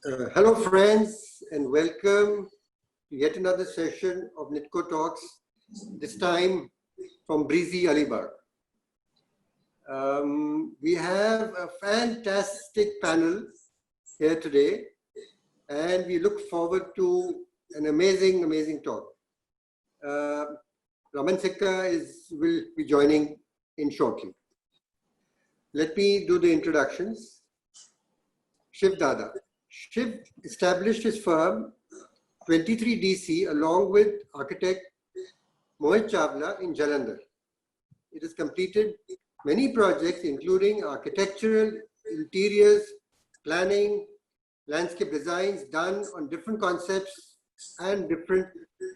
Hello friends, and welcome to yet another session of NITCO Talks, this time from breezy Alibaug. We have a fantastic panel here today, and we look forward to an amazing talk. Raman Sikka will be joining in shortly. Let me do the introductions. Shiv Dada. Shiv established his firm 23DC along with architect Mohit Chawla in Jalandhar. It has completed many projects including architectural, interiors, planning, landscape designs done on different concepts and different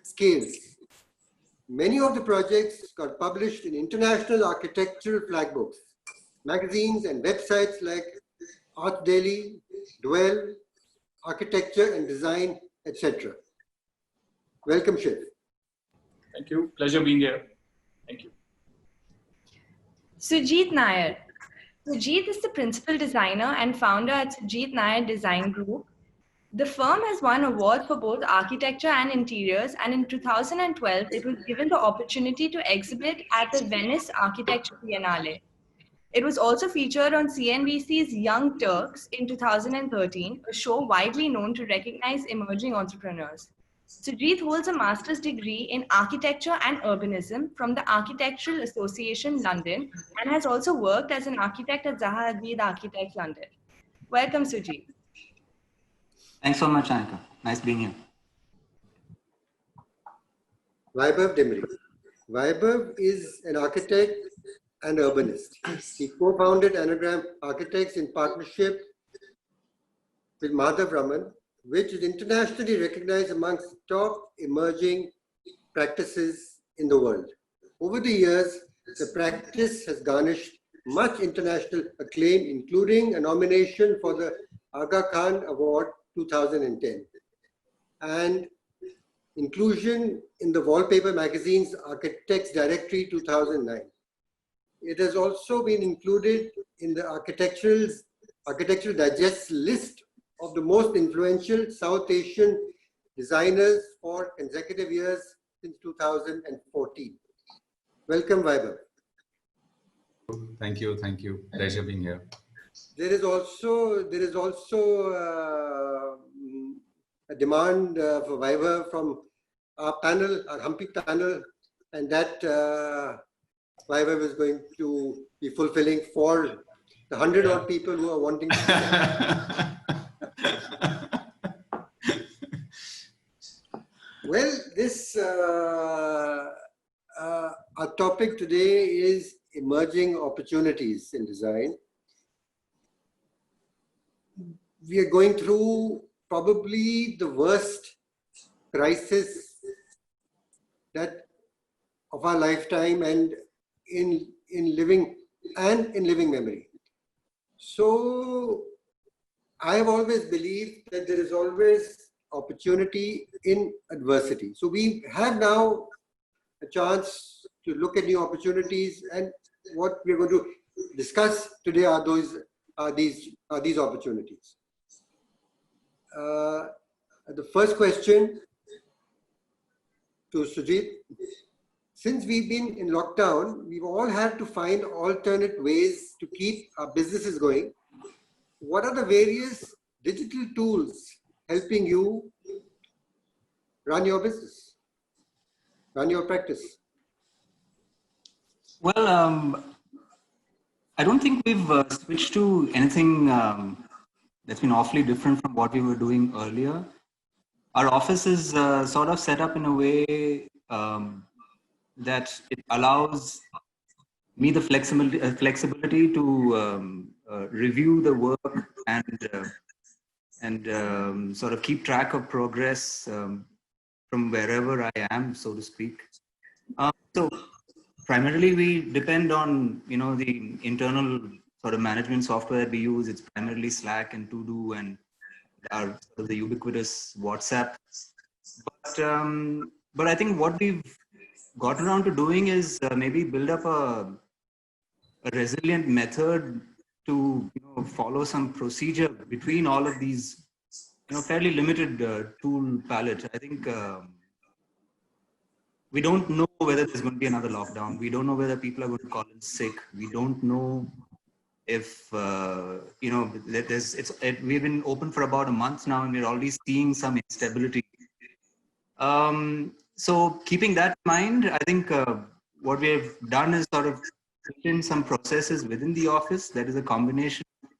scales. Many of the projects got published in international architectural flag books, magazines and websites like Art Daily, Dwell, Architecture and Design, etc. Welcome, Shiv. Thank you. Pleasure being here. Thank you. Sujit Nair. Sujit is the principal designer and founder at Sujit Nair Design Group. The firm has won awards for both architecture and interiors, and in 2012, it was given the opportunity to exhibit at the Venice Architecture Biennale. It was also featured on CNBC's Young Turks in 2013, a show widely known to recognize emerging entrepreneurs. Sujit holds a master's degree in architecture and urbanism from the Architectural Association London and has also worked as an architect at Zaha Hadid Architects London. Welcome, Sujit. Thanks so much, Anika. Nice being here. Vaibhav Dimri. Vaibhav is an architect and urbanist. He co-founded Anagram Architects in partnership with Madhav Raman, which is internationally recognized amongst top emerging practices in the world. Over the years, the practice has garnered much international acclaim, including a nomination for the Aga Khan Award 2010 and inclusion in the Wallpaper magazine's Architects Directory 2009. It has also been included in the Architectural Digest list of the most influential South Asian designers for consecutive years since 2014. Welcome, Vaibhav. Thank you. Pleasure being here. There is also a demand for Vaibhav from our panel, our Hampi panel, and that Vaibhav is going to be fulfilling for the 100-odd people who are wanting to. Well, our topic today is emerging opportunities in design. We are going through probably the worst crisis of our lifetime and in living memory. So I have always believed that there is always opportunity in adversity. So we have now a chance to look at new opportunities, and what we're going to discuss today are these opportunities. The first question to Sujit. Since we've been in lockdown, we've all had to find alternate ways to keep our businesses going. What are the various digital tools helping you run your business, run your practice? Well, I don't think we've switched to anything that's been awfully different from what we were doing earlier. Our office is sort of set up in a way that it allows me the flexibility to review the work and sort of keep track of progress from wherever I am, so to speak. So primarily we depend on the internal sort of management software that we use. It's primarily Slack and To-Do and our sort of the ubiquitous WhatsApp. But I think what we've got around to doing is maybe build up a resilient method to follow some procedure between all of these fairly limited tool palette. I think we don't know whether there's going to be another lockdown. We don't know whether people are going to call in sick. We don't know if we've been open for about a month now, and we're already seeing some instability. So keeping that in mind, I think what we have done is sort of put in some processes within the office. That is a combination of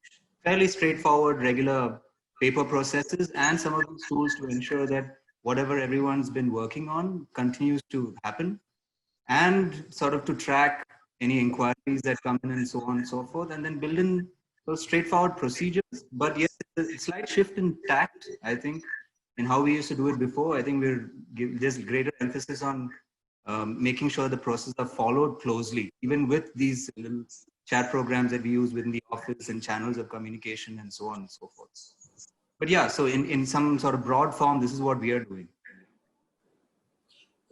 fairly straightforward, regular paper processes and some of these tools to ensure that whatever everyone's been working on continues to happen, and sort of to track any inquiries that come in and so on and so forth, and then build in those straightforward procedures. But yes, a slight shift in tact, I think, in how we used to do it before. I think there's greater emphasis on making sure the processes are followed closely, even with these little chat programs that we use within the office and channels of communication and so on and so forth. But yeah, so in some sort of broad form, this is what we are doing.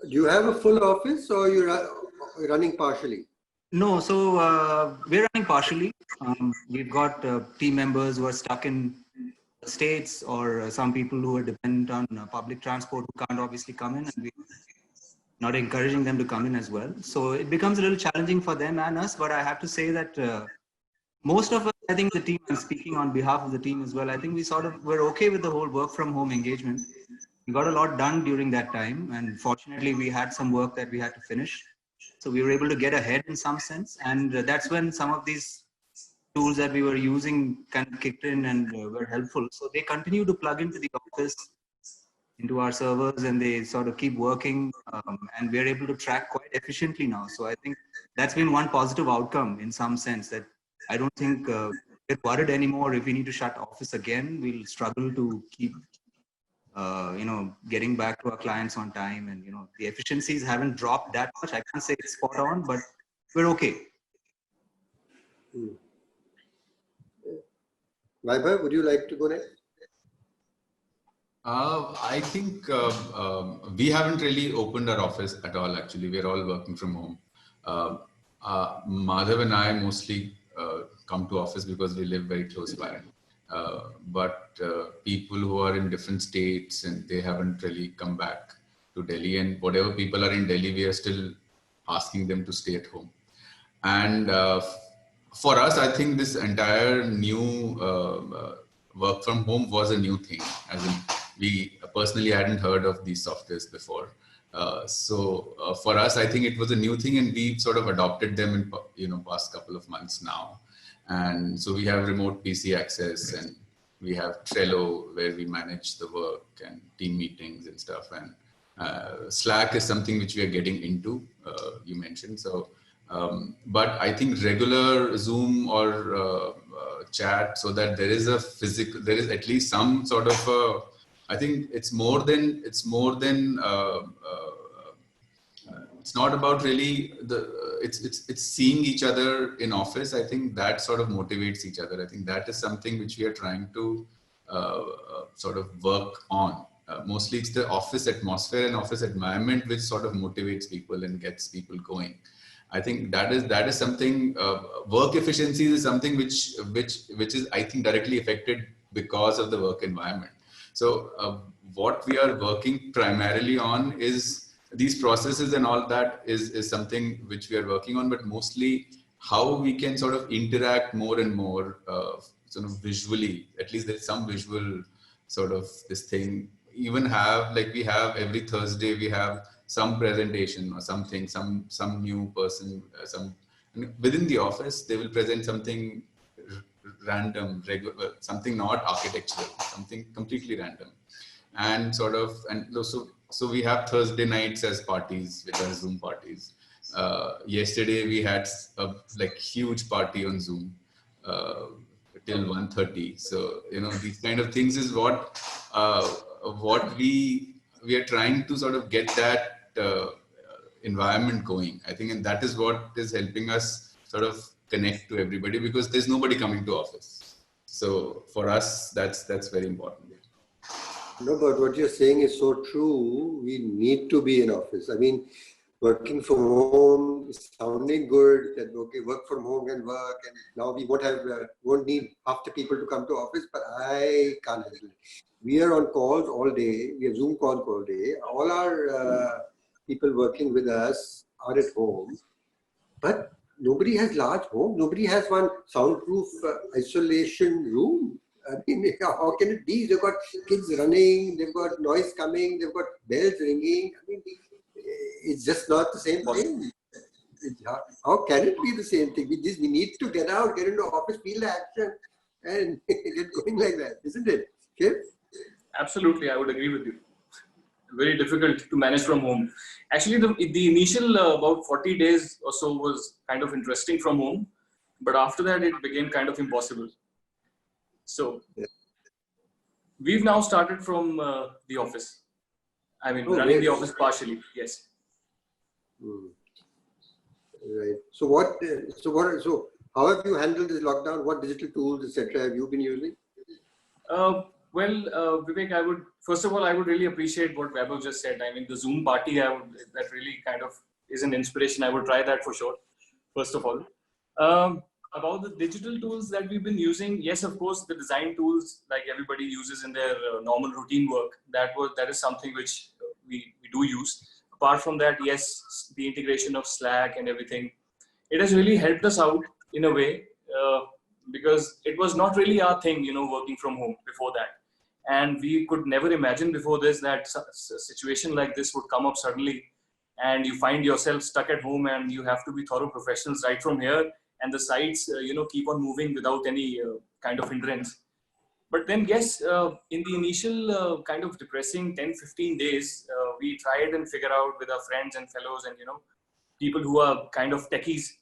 Do you have a full office or you're running partially? No, so we're running partially. We've got team members who are stuck in states, or some people who are dependent on public transport who can't obviously come in, and we're not encouraging them to come in as well. So it becomes a little challenging for them and us, but I have to say that most of us, I think the team, I'm speaking on behalf of the team as well, I think we're okay with the whole work from home engagement. We got a lot done during that time, and fortunately we had some work that we had to finish. So we were able to get ahead in some sense, and that's when some of these tools that we were using kind of kicked in and were helpful. So they continue to plug into the office, into our servers, and they sort of keep working, and we're able to track quite efficiently now. So I think that's been one positive outcome in some sense, that I don't think we're worried anymore. If we need to shut office again, we'll struggle to keep getting back to our clients on time, and the efficiencies haven't dropped that much. I can't say it's spot on, but we're okay. Vaibhav, would you like to go next? I think we haven't really opened our office at all, actually. We're all working from home. Madhav and I mostly come to office because we live very close by. But people who are in different states, and they haven't really come back to Delhi, and whatever people are in Delhi, we are still asking them to stay at home. And for us, I think this entire new work from home was a new thing, as in we personally hadn't heard of these softwares before. So for us, I think it was a new thing, and we sort of adopted them in past couple of months now. And so we have remote PC access, and we have Trello where we manage the work and team meetings and stuff. And Slack is something which we are getting into, you mentioned. So, but I think regular Zoom or chat, so that there is at least some sort of I think it's not about really it's seeing each other in office. I think that sort of motivates each other. I think that is something which we are trying to sort of work on. Mostly it's the office atmosphere and office environment which sort of motivates people and gets people going. I think that is something. Work efficiency is something which is, I think, directly affected because of the work environment. So what we are working primarily on is these processes, and all that is something which we are working on, but mostly how we can sort of interact more and more sort of visually. At least there's some visual sort of this thing. Even we have every Thursday, we have some presentation or something, some new person, within the office, they will present something random, regular, something not architectural, something completely random. And so we have Thursday nights as parties, which are Zoom parties. Yesterday we had a huge party on Zoom till 1:30. So these kind of things is what we are trying to sort of get that environment going, I think, and that is what is helping us sort of connect to everybody, because there's nobody coming to office. So for us, that's very important. No, but what you're saying is so true. We need to be in office. I mean, working from home is sounding good, that okay, work from home can work, and now we won't need half the people to come to office, but I can't handle it. We are on calls all day, we have Zoom calls all day, all our people working with us are at home, but nobody has large home, nobody has one soundproof isolation room. I mean, how can it be? They've got kids running, they've got noise coming, they've got bells ringing. I mean, it's just not the same thing. How can it be the same thing? We need to get out, get into office, feel the action, and get going like that, isn't it? Okay? Absolutely, I would agree with you. Very difficult to manage from home. Actually, the initial about 40 days or so was kind of interesting from home, but after that it became kind of impossible. So we've now started from the office. I mean, running the office partially. Yes. Right. So how have you handled this lockdown? What digital tools, etc., have you been using? Vivek, first of all, I would really appreciate what Vaibhav just said. I mean, the Zoom party, that really kind of is an inspiration. I would try that for sure, first of all. About the digital tools that we've been using, yes, of course, the design tools like everybody uses in their normal routine work, that is something which we do use. Apart from that, yes, the integration of Slack and everything, it has really helped us out in a way, because it was not really our thing, working from home before that. And we could never imagine before this that a situation like this would come up suddenly, and you find yourself stuck at home and you have to be thorough professionals right from here, and the sites, keep on moving without any kind of hindrance. But then, yes, in the initial kind of depressing 10-15 days, we tried and figure out with our friends and fellows and, people who are kind of techies.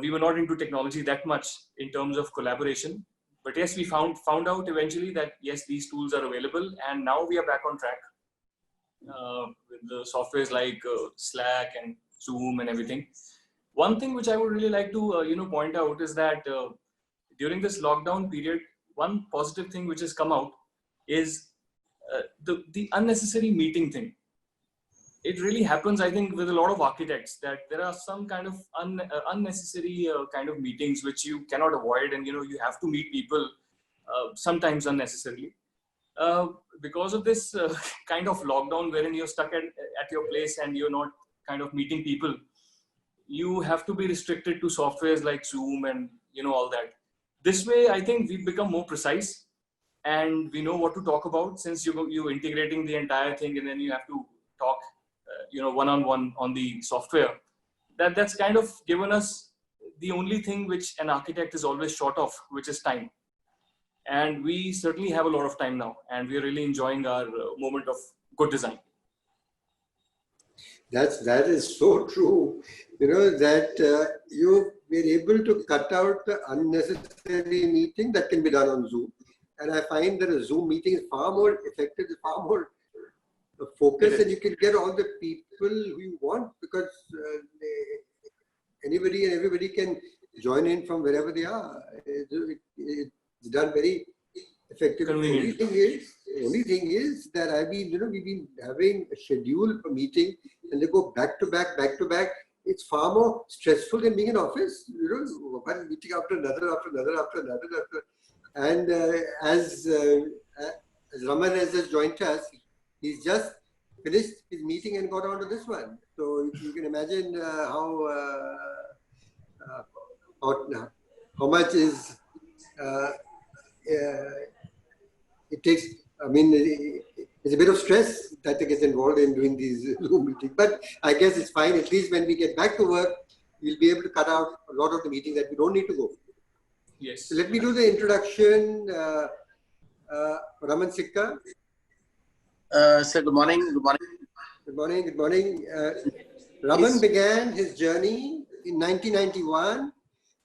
We were not into technology that much in terms of collaboration. But yes, we found out eventually that, yes, these tools are available. And now we are back on track with the softwares like Slack and Zoom and everything. One thing which I would really like to, point out is that during this lockdown period, one positive thing which has come out is the unnecessary meeting thing. It really happens, I think, with a lot of architects, that there are some kind of unnecessary kind of meetings which you cannot avoid, and you have to meet people sometimes unnecessarily. Because of this kind of lockdown, wherein you're stuck at your place and you're not kind of meeting people, you have to be restricted to softwares like Zoom and all that. This way, I think we've become more precise and we know what to talk about, since you're integrating the entire thing and then you have to talk one-on-one on the software. That's kind of given us the only thing which an architect is always short of, which is time. And we certainly have a lot of time now, and we're really enjoying our moment of good design. That is so true. That you've been able to cut out the unnecessary meeting that can be done on Zoom. And I find that a Zoom meeting is far more effective, far more focused, and you can get all the people who you want, because anybody and everybody can join in from wherever they are. It's done very effectively. The only thing is that we've been having a schedule for meeting, and they go back to back. It's far more stressful than being in office. One meeting after another. And as Raman has just joined us, he's just finished his meeting and got on to this one. So you can imagine how much is it takes. I mean, it's a bit of stress that gets involved in doing these Zoom meetings. But I guess it's fine. At least when we get back to work, we'll be able to cut out a lot of the meetings that we don't need to go. Yes. So let me do the introduction. Raman Sikka. Sir, good morning. Good morning. Raman began his journey in 1991,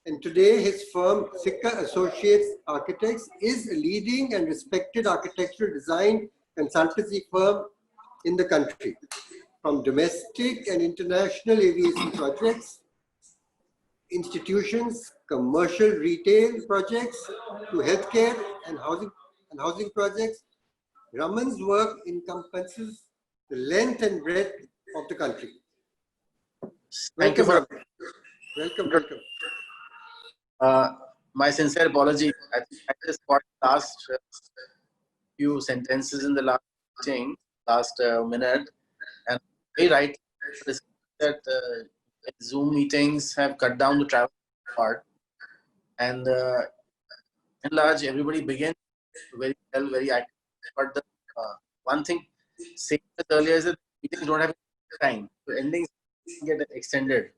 and today his firm, Sikka Associates Architects, is a leading and respected architectural design consultancy firm in the country. From domestic and international aviation projects, institutions, commercial retail projects, to healthcare and housing projects, Raman's work encompasses the length and breadth of the country. Thank you Welcome, for Ram. Welcome. my sincere apology. I think I just got last few sentences in the last meeting, last minute, and very right that Zoom meetings have cut down the travel part, and in large, everybody begins very well, very active. But the one thing said earlier is that meetings don't have time, so endings get extended.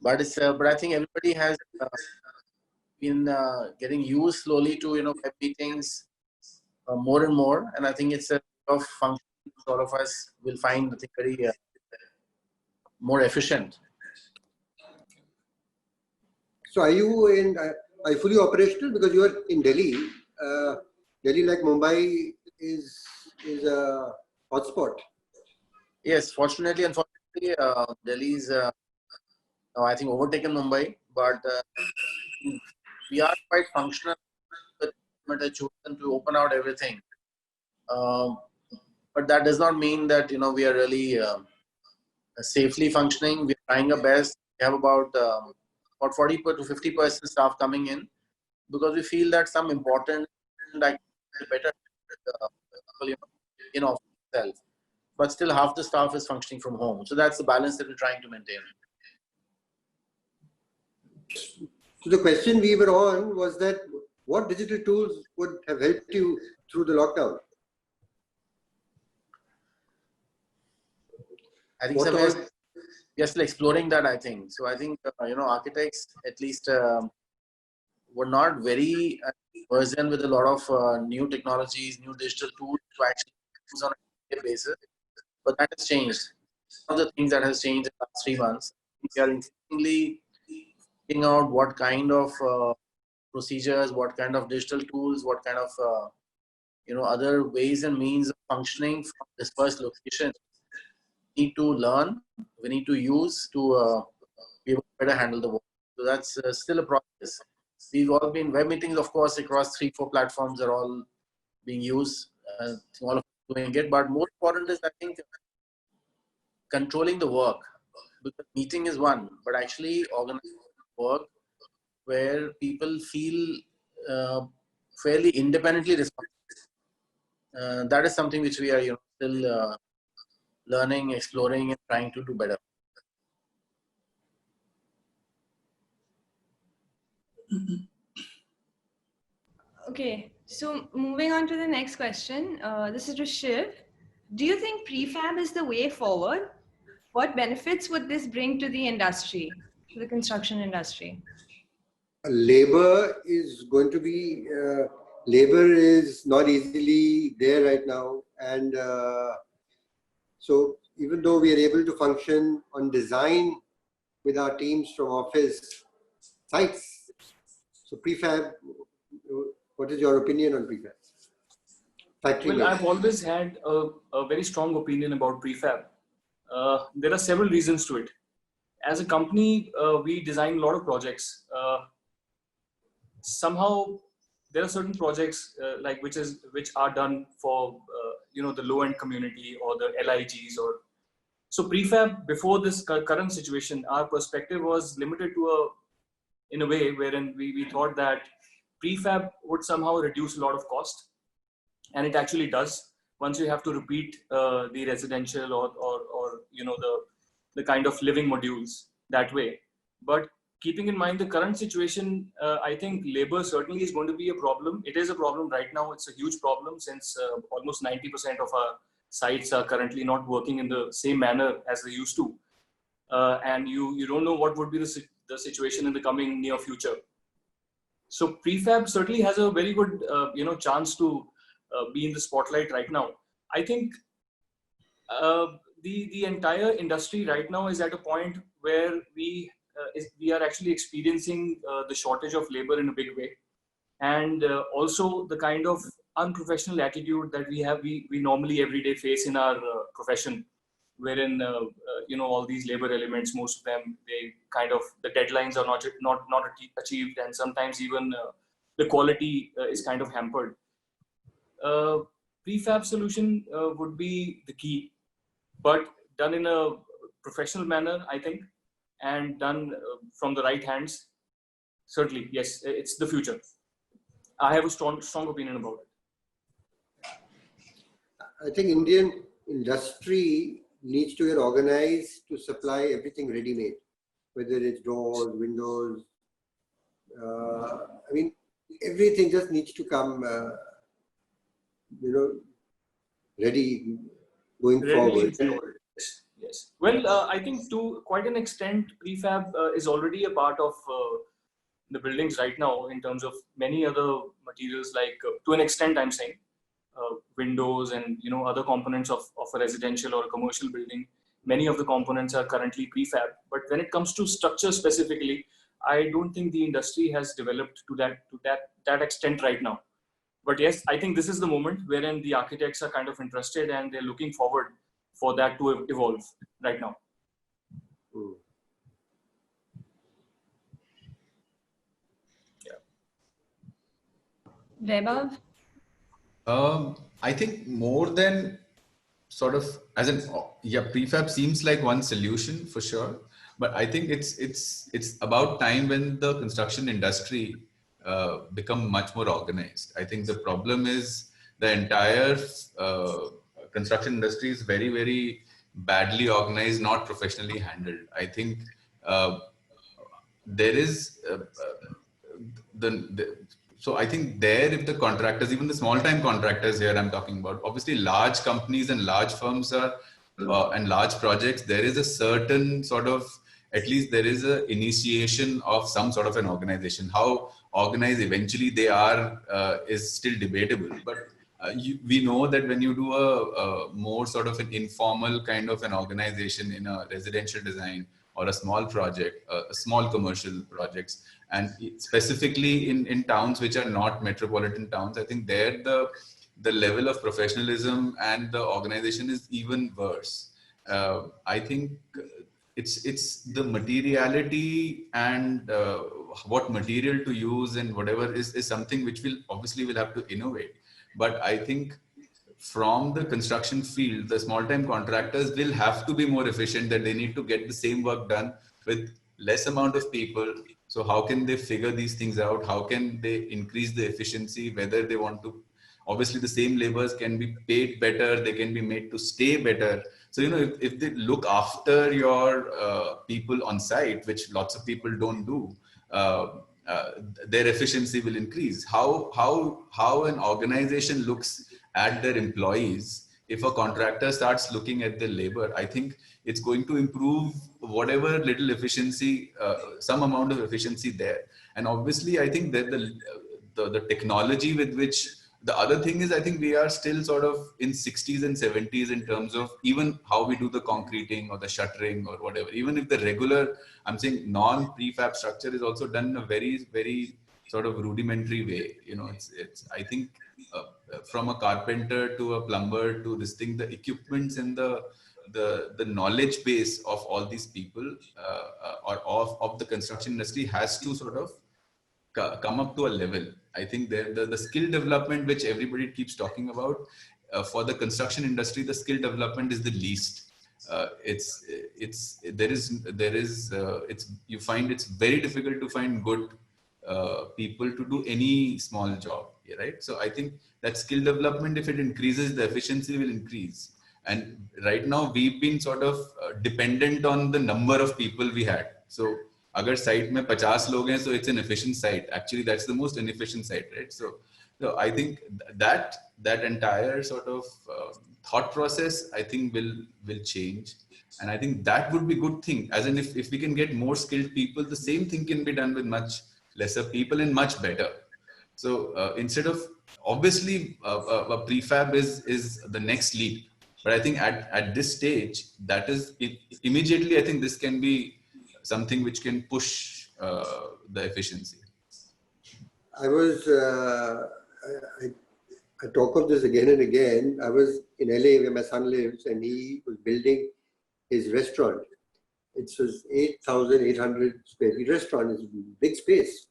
But it's but I think everybody has been getting used slowly to web meetings more and more, and I think it's a of function. All of us will find I think very more efficient. So are you fully operational because you are in Delhi? Delhi, like Mumbai, is a hotspot. Yes, fortunately, unfortunately, Delhi's I think overtaken Mumbai, but we are quite functional. The government has chosen to open out everything, but that does not mean that we are really safely functioning. We're trying our best. We have about 40 to 50% staff coming in because we feel that some important like better in office itself, but still half the staff is functioning from home. So that's the balance that we're trying to maintain. So the question we were on was that what digital tools would have helped you through the lockdown? I think we are still exploring that. I think so. I think architects at least were not very versed with a lot of new technologies, new digital tools to actually use on a daily basis. But that has changed. One of the things that has changed in the last 3 months, we are increasingly figuring out what kind of procedures, what kind of digital tools, what kind of other ways and means of functioning from dispersed locations we need to learn, we need to use to be able to better handle the work. So that's still a process. We've all been web meetings, of course, across 3-4 platforms are all being used. All of us doing it, but more important is I think controlling the work, because meeting is one, but actually organizing work where people feel fairly independently responsible. That is something which we are still learning, exploring, and trying to do better. Okay, so moving on to the next question. This is to Shiv. Do you think prefab is the way forward? What benefits would this bring to the industry, to the construction industry? Labor is going to be, labor is not easily there right now. And so even though we are able to function on design with our teams from office sites, so prefab, what is your opinion on prefab? Well, I've always had a very strong opinion about prefab. There are several reasons to it. As a company, we design a lot of projects. Somehow, there are certain projects which are done for the low-end community or the LIGs or so. Prefab before this current situation, our perspective was limited to in a way wherein we thought that prefab would somehow reduce a lot of cost. And it actually does. Once you have to repeat the residential or the kind of living modules that way. But keeping in mind the current situation, I think labor certainly is going to be a problem. It is a problem right now. It's a huge problem since almost 90% of our sites are currently not working in the same manner as they used to. And you don't know what would be the situation in the coming near future. So prefab certainly has a very good chance to be in the spotlight right now. I think the entire industry right now is at a point where we are actually experiencing the shortage of labor in a big way, and also the kind of unprofessional attitude that we normally every day face in our profession, wherein all these labor elements, most of them, they kind of, the deadlines are not achieved, and sometimes even the quality is kind of hampered. Prefab solution would be the key, but done in a professional manner, I think, and done from the right hands, certainly, yes, it's the future. I have a strong opinion about it. I think Indian industry needs to get organized to supply everything ready-made, whether it's doors, windows. I mean, everything just needs to come, ready going Readily forward. Yes. Well, I think to quite an extent, prefab is already a part of the buildings right now in terms of many other materials, like to an extent, I'm saying, windows and other components of a residential or commercial building. Many of the components are currently prefab, but when it comes to structure specifically, I don't think the industry has developed to that extent right now. But yes, I think this is the moment wherein the architects are kind of interested and they're looking forward for that to evolve right now. Vaibhav? I think more than sort of prefab seems like one solution for sure, but I think it's about time when the construction industry become much more organized. I think the problem is the entire construction industry is very, very badly organized, not professionally handled. I think there is so I think there, if the contractors, even the small-time contractors here I'm talking about, obviously large companies and large firms are and large projects, there is a certain sort of, at least there is a initiation of some sort of an organization. How organized eventually they are is still debatable. But we know that when you do a more sort of an informal kind of an organization in a residential design or a small project, small commercial projects, and specifically in towns which are not metropolitan towns, I think there the level of professionalism and the organization is even worse. I think it's the materiality and what material to use and whatever is something which will have to innovate. But I think from the construction field, the small-time contractors will have to be more efficient, that they need to get the same work done with less amount of people. So how can they figure these things out? How can they increase the efficiency? Whether they want to, obviously the same laborers can be paid better, they can be made to stay better. So, if they look after your people on site, which lots of people don't do, their efficiency will increase. How an organization looks at their employees, if a contractor starts looking at their labor, I think it's going to improve whatever little efficiency, some amount of efficiency there. And obviously, I think that the technology with which, the other thing is, I think we are still sort of in 60s and 70s in terms of even how we do the concreting or the shuttering or whatever. Even if the regular, I'm saying non-prefab structure is also done in a very, very sort of rudimentary way. I think from a carpenter to a plumber to this thing, the equipments and the knowledge base of all these people or of the construction industry has to sort of come up to a level. I think the skill development, which everybody keeps talking about, for the construction industry, the skill development is the least. You find it's very difficult to find good people to do any small job, right? So I think that skill development, if it increases, the efficiency will increase. And right now we've been sort of dependent on the number of people we had. So agar site mein 50 log hain, so it's an efficient site. Actually, that's the most inefficient site, right? So I think that entire sort of thought process, I think will change. And I think that would be a good thing. As in, if we can get more skilled people, the same thing can be done with much lesser people and much better. So instead of, obviously, a prefab is the next leap. But I think at this stage, that is immediately, I think this can be something which can push the efficiency. I talk of this again and again. I was in LA where my son lives, and he was building his restaurant. It's his 8,800 square feet restaurant. It's a big space.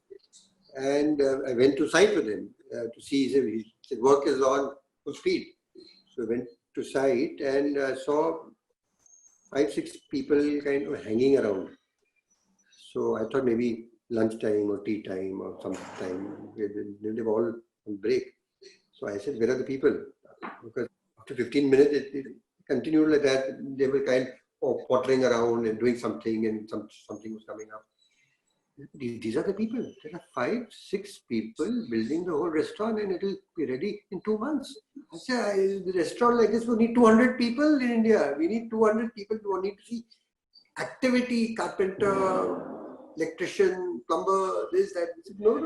And I went to site with him to see his work is on full speed. So I went to site and saw 5-6 people kind of hanging around. So I thought maybe lunchtime or tea time or some time, they were all on break. So I said, where are the people? Because after 15 minutes, it continued like that. They were kind of pottering around and doing something, and something was coming up. These are the people. There are 5-6 people building the whole restaurant, and it will be ready in 2 months. I said, the restaurant like this will need 200 people in India. We need 200 people who need to see activity, carpenter, electrician, plumber, this, that. No.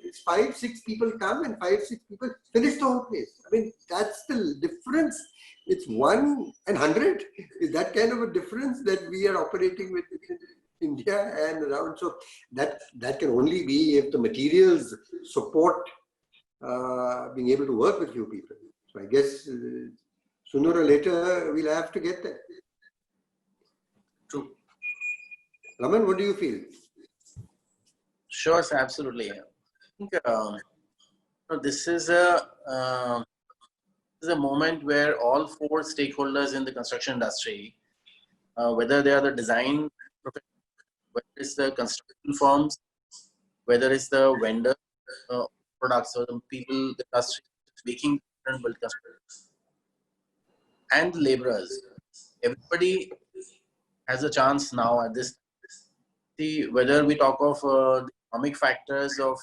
It's 5-6 people come and 5-6 people finish the whole place. I mean, that's the difference. It's 1 and 100. Is that kind of a difference that we are operating with in India and around? So that can only be if the materials support being able to work with few people. So I guess sooner or later we'll have to get there. True. Raman, what do you feel? Sure, sir, absolutely. I think this is a moment where all 4 stakeholders in the construction industry, whether they are the design professionals, whether it's the construction firms, whether it's the vendor products or the people, the industry making and build construction, and the laborers, everybody has a chance now at this. See, whether we talk of the economic factors of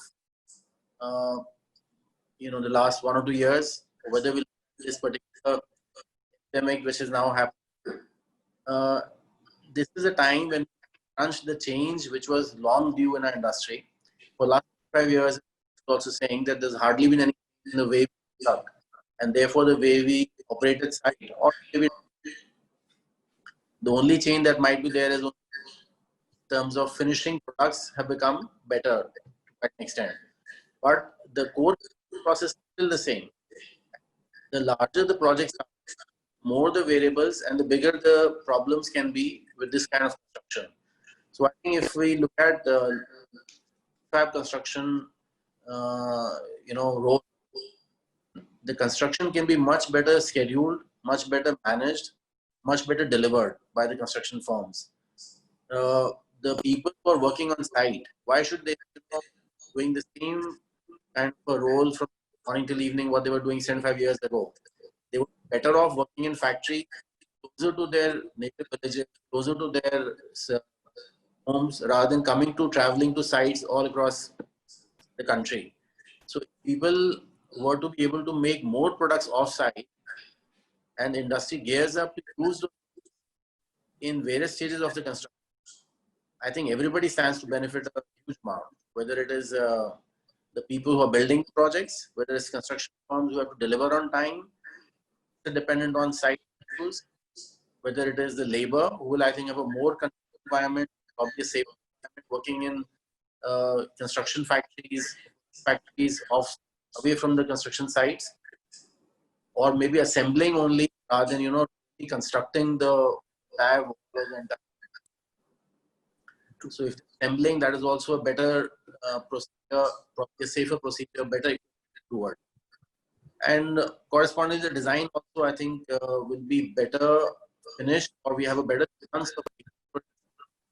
the last 1 or 2 years, or whether we look at this particular pandemic which is now happening, this is a time when we launched the change which was long due in our industry. For the last 5 years, also saying that there's hardly been any in the way we work, and therefore the way we operated site, or maybe the only change that might be there is in terms of finishing products have become better to an extent, but the core process is still the same. The larger the projects are, more the variables and the bigger the problems can be with this kind of construction. So I think if we look at fab construction, role, the construction can be much better scheduled, much better managed, much better delivered by the construction firms. The people who are working on site, why should they be doing the same kind of a role from morning till evening what they were doing 75 years ago? They were better off working in factory, closer to their native villages, closer to their homes, rather than traveling to sites all across the country. So if people were to be able to make more products off-site, and the industry gears up to use them in various stages of the construction, I think everybody stands to benefit a huge amount, whether it is the people who are building projects, whether it's construction firms who have to deliver on time, dependent on site issues, whether it is the labor who will, I think, have a more controlled environment, probably a safer environment, working in construction factories away from the construction sites, or maybe assembling only rather than reconstructing the entire walls and so if assembling, that is also a better procedure, probably a safer procedure, better toward. And corresponding the design also, I think, will be better finished, or we have a better chance of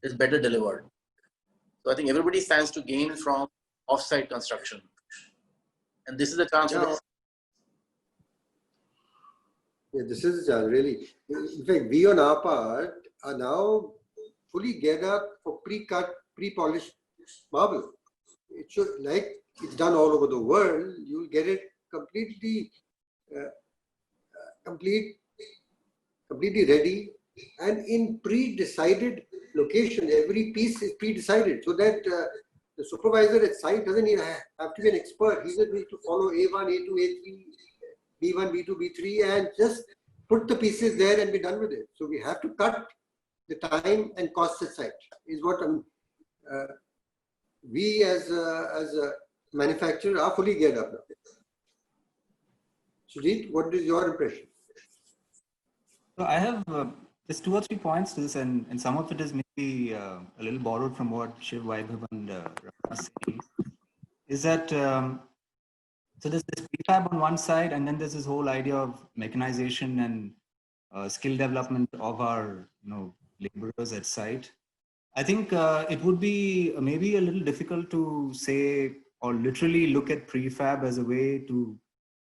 is better delivered. So I think everybody stands to gain from off-site construction, and this is a chance. Yeah, this is really. In fact, we on our part are now fully geared up for pre-cut, pre-polished marble. It should, like it's done all over the world, you'll get it completely ready and in pre-decided location. Every piece is pre-decided so that the supervisor at site doesn't even have to be an expert. He just needs to follow A1, A2, A3, B1, B2, B3 and just put the pieces there and be done with it. So we have to cut the time and cost aside is what we as a manufacturer are fully geared up now. Sujit, what is your impression? So I have just 2 or 3 points to this, and some of it is maybe a little borrowed from what Shiv, Vaibhav and Raman are saying. Is that so there's this prefab on one side, and then there's this whole idea of mechanization and skill development of our laborers at site. I think it would be maybe a little difficult to say or literally look at prefab as a way to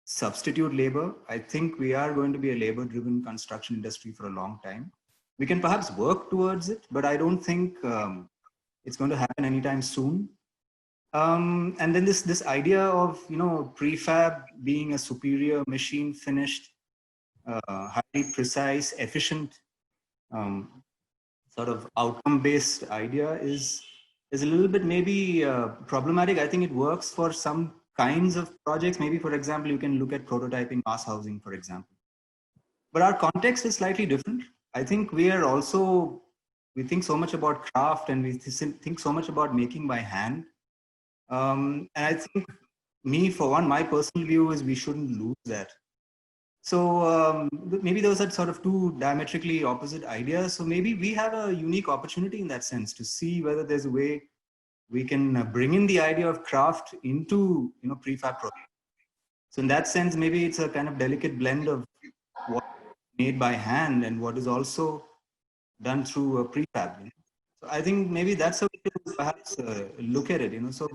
substitute labor. I think we are going to be a labor-driven construction industry for a long time. We can perhaps work towards it, but I don't think it's going to happen anytime soon. And then this idea of prefab being a superior machine finished, highly precise, efficient, sort of outcome-based idea is a little bit maybe problematic. I think it works for some kinds of projects. Maybe, for example, you can look at prototyping mass housing, for example. But our context is slightly different. I think we think so much about craft, and we think so much about making by hand. And I think for one, my personal view is we shouldn't lose that. So maybe those are sort of two diametrically opposite ideas. So maybe we have a unique opportunity in that sense to see whether there's a way we can bring in the idea of craft into prefab projects. So in that sense, maybe it's a kind of delicate blend of what is made by hand and what is also done through a prefab. So I think maybe that's how we can perhaps look at it. So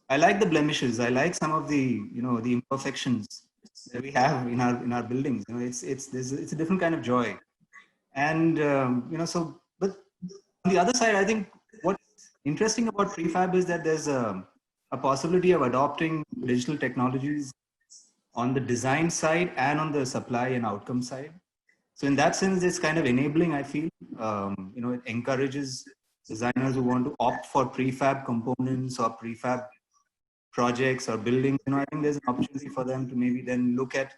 I like the blemishes. I like some of the the imperfections that we have in our buildings. It's a different kind of joy, and so. But on the other side, I think what's interesting about prefab is that there's a possibility of adopting digital technologies on the design side and on the supply and outcome side. So in that sense, it's kind of enabling. I feel it encourages designers who want to opt for prefab components or prefab projects or buildings. I think there's an opportunity for them to maybe then look at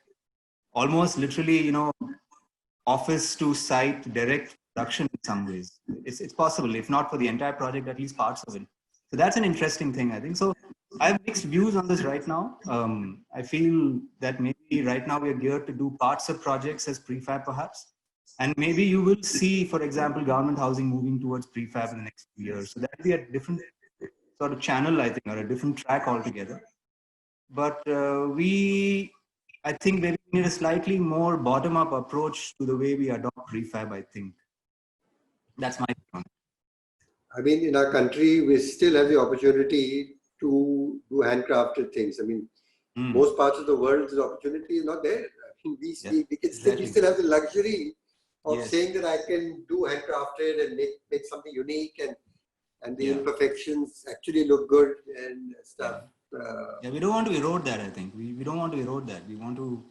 almost literally, office to site direct production in some ways. It's possible, if not for the entire project, at least parts of it. So that's an interesting thing, I think. So I have mixed views on this right now. I feel that maybe right now we are geared to do parts of projects as prefab perhaps. And maybe you will see, for example, government housing moving towards prefab in the next few years. So that will be a different sort of channel, I think, or a different track altogether. But I think maybe we need a slightly more bottom-up approach to the way we adopt prefab, I think. That's my view. I mean, in our country, we still have the opportunity to do handcrafted things. I mean, most parts of the world, the opportunity is not there. I mean, we still have the luxury of saying that I can do handcrafted and make something unique, and the imperfections actually look good and stuff. We don't want to erode that, I think. We don't want to erode that. We want to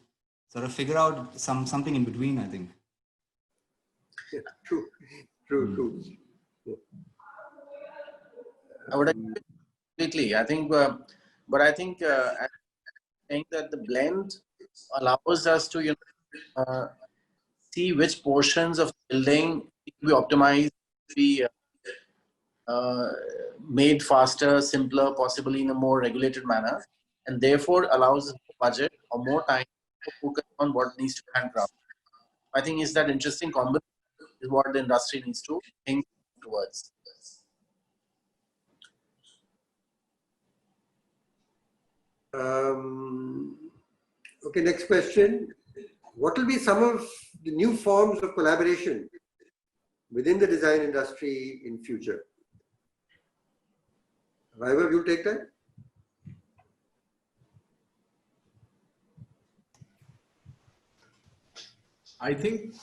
sort of figure out something in between, I think. Yeah, true. Yeah. I would agree completely. I think, but I think that the blend allows us to see which portions of the building we optimize, be made faster, simpler, possibly in a more regulated manner, and therefore allows us more budget or more time to focus on what needs to be handcrafted. I think is that interesting combination is what the industry needs to think towards. Okay, next question. What will be some of the new forms of collaboration within the design industry in future? Vaibhav, you take that? I think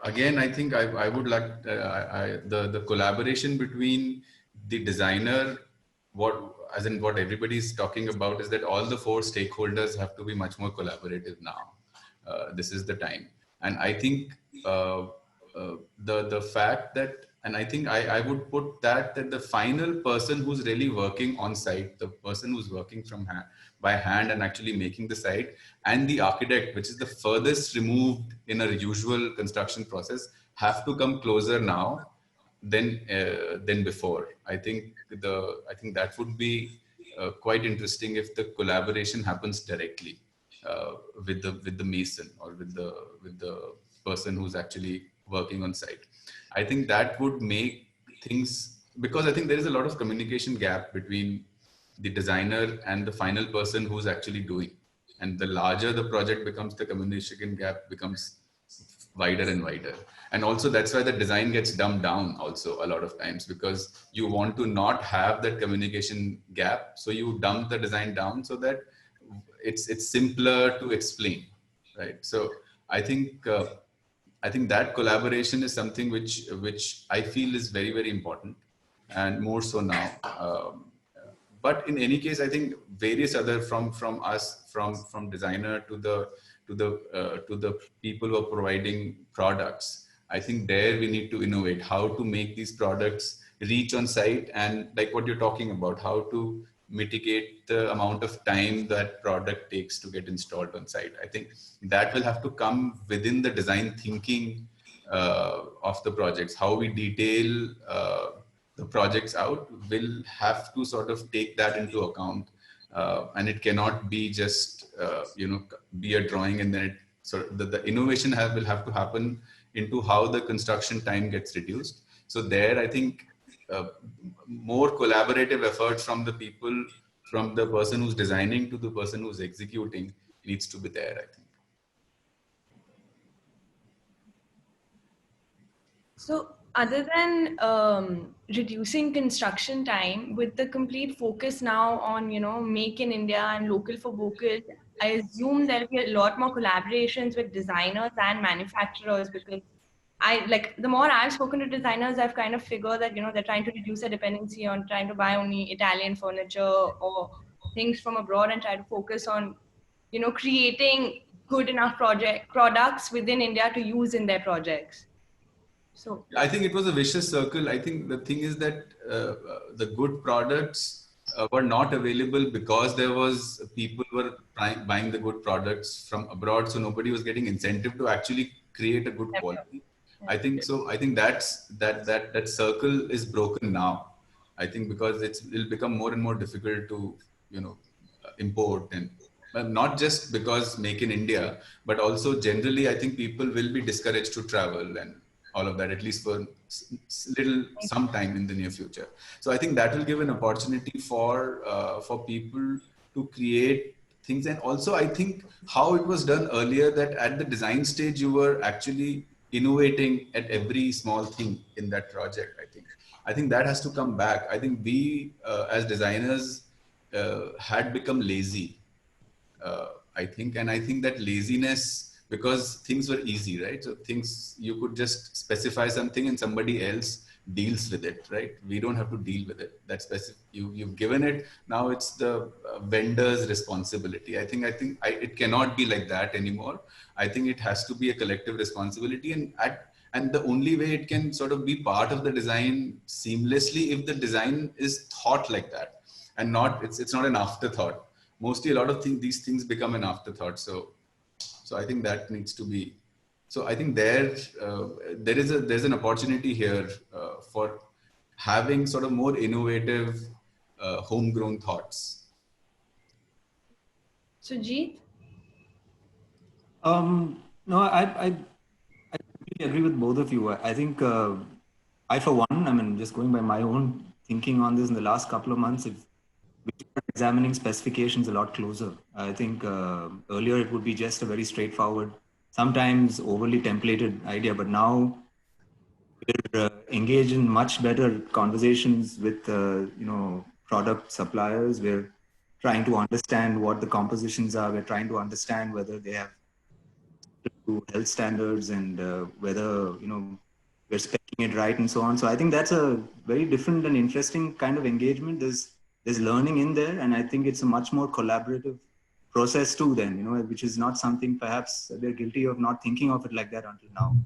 again, I think I would like the collaboration between the designer, what everybody is talking about is that all the four stakeholders have to be much more collaborative now. This is the time, and I think the fact that, and I think I would put that the final person who's really working on site, the person who's working by hand and actually making the site, and the architect, which is the furthest removed in a usual construction process, have to come closer now than before. I think that would be quite interesting if the collaboration happens directly with the mason or with the person who's actually working on site. I think that would make things, because I think there is a lot of communication gap between the designer and the final person who's actually doing. And the larger the project becomes, the communication gap becomes wider and wider. And also that's why the design gets dumbed down also a lot of times, because you want to not have that communication gap. So you dumb the design down so that it's simpler to explain, right? So I think that collaboration is something which I feel is very, very important, and more so now. But in any case, I think various other from us, from designer to the people who are providing products, I think there we need to innovate how to make these products reach on site, and like what you're talking about, how to mitigate the amount of time that product takes to get installed on site. I think that will have to come within the design thinking of the projects. How we detail the projects out will have to sort of take that into account, and it cannot be just be a drawing and then it the innovation will have to happen into how the construction time gets reduced. So there, I think more collaborative efforts from the people, from the person who's designing to the person who's executing, needs to be there, I think. So other than reducing construction time, with the complete focus now on, make in India and local for vocal, I assume there'll be a lot more collaborations with designers and manufacturers, because the more I've spoken to designers, I've kind of figured that, they're trying to reduce their dependency on trying to buy only Italian furniture or things from abroad and try to focus on, creating good enough products within India to use in their projects. So I think it was a vicious circle. I think the thing is that the good products were not available because there was people were buying the good products from abroad. So nobody was getting incentive to actually create a good quality. I think so. I think that circle is broken now. I think because it'll become more and more difficult to, import, and not just because make in India, but also generally, I think people will be discouraged to travel and all of that, at least for some time in the near future. So I think that will give an opportunity for people to create things. And also I think how it was done earlier, that at the design stage, you were actually innovating at every small thing in that project. I think that has to come back. I think we as designers had become lazy, I think that laziness, because things were easy, right? So things, you could just specify something and somebody else deals with it, right? We don't have to deal with it. That's specific. You've given it. Now it's the vendor's responsibility. I think it cannot be like that anymore. I think it has to be a collective responsibility, and the only way it can sort of be part of the design seamlessly if the design is thought like that, and not it's not an afterthought. Mostly a lot of these things become an afterthought. So I think that needs to be. So I think there's an opportunity here for having sort of more innovative, homegrown thoughts. So Jeet? No, I completely agree with both of you. I think I, for one, I mean, just going by my own thinking on this in the last couple of months, we are examining specifications a lot closer. I think earlier it would be just a very straightforward, sometimes overly templated idea, but now we're engaged in much better conversations with product suppliers. We're trying to understand what the compositions are. We're trying to understand whether they have to health standards and whether we're specing it right and so on. So I think that's a very different and interesting kind of engagement. There's learning in there, and I think it's a much more collaborative process too then, which is not something perhaps we're guilty of not thinking of it like that until now.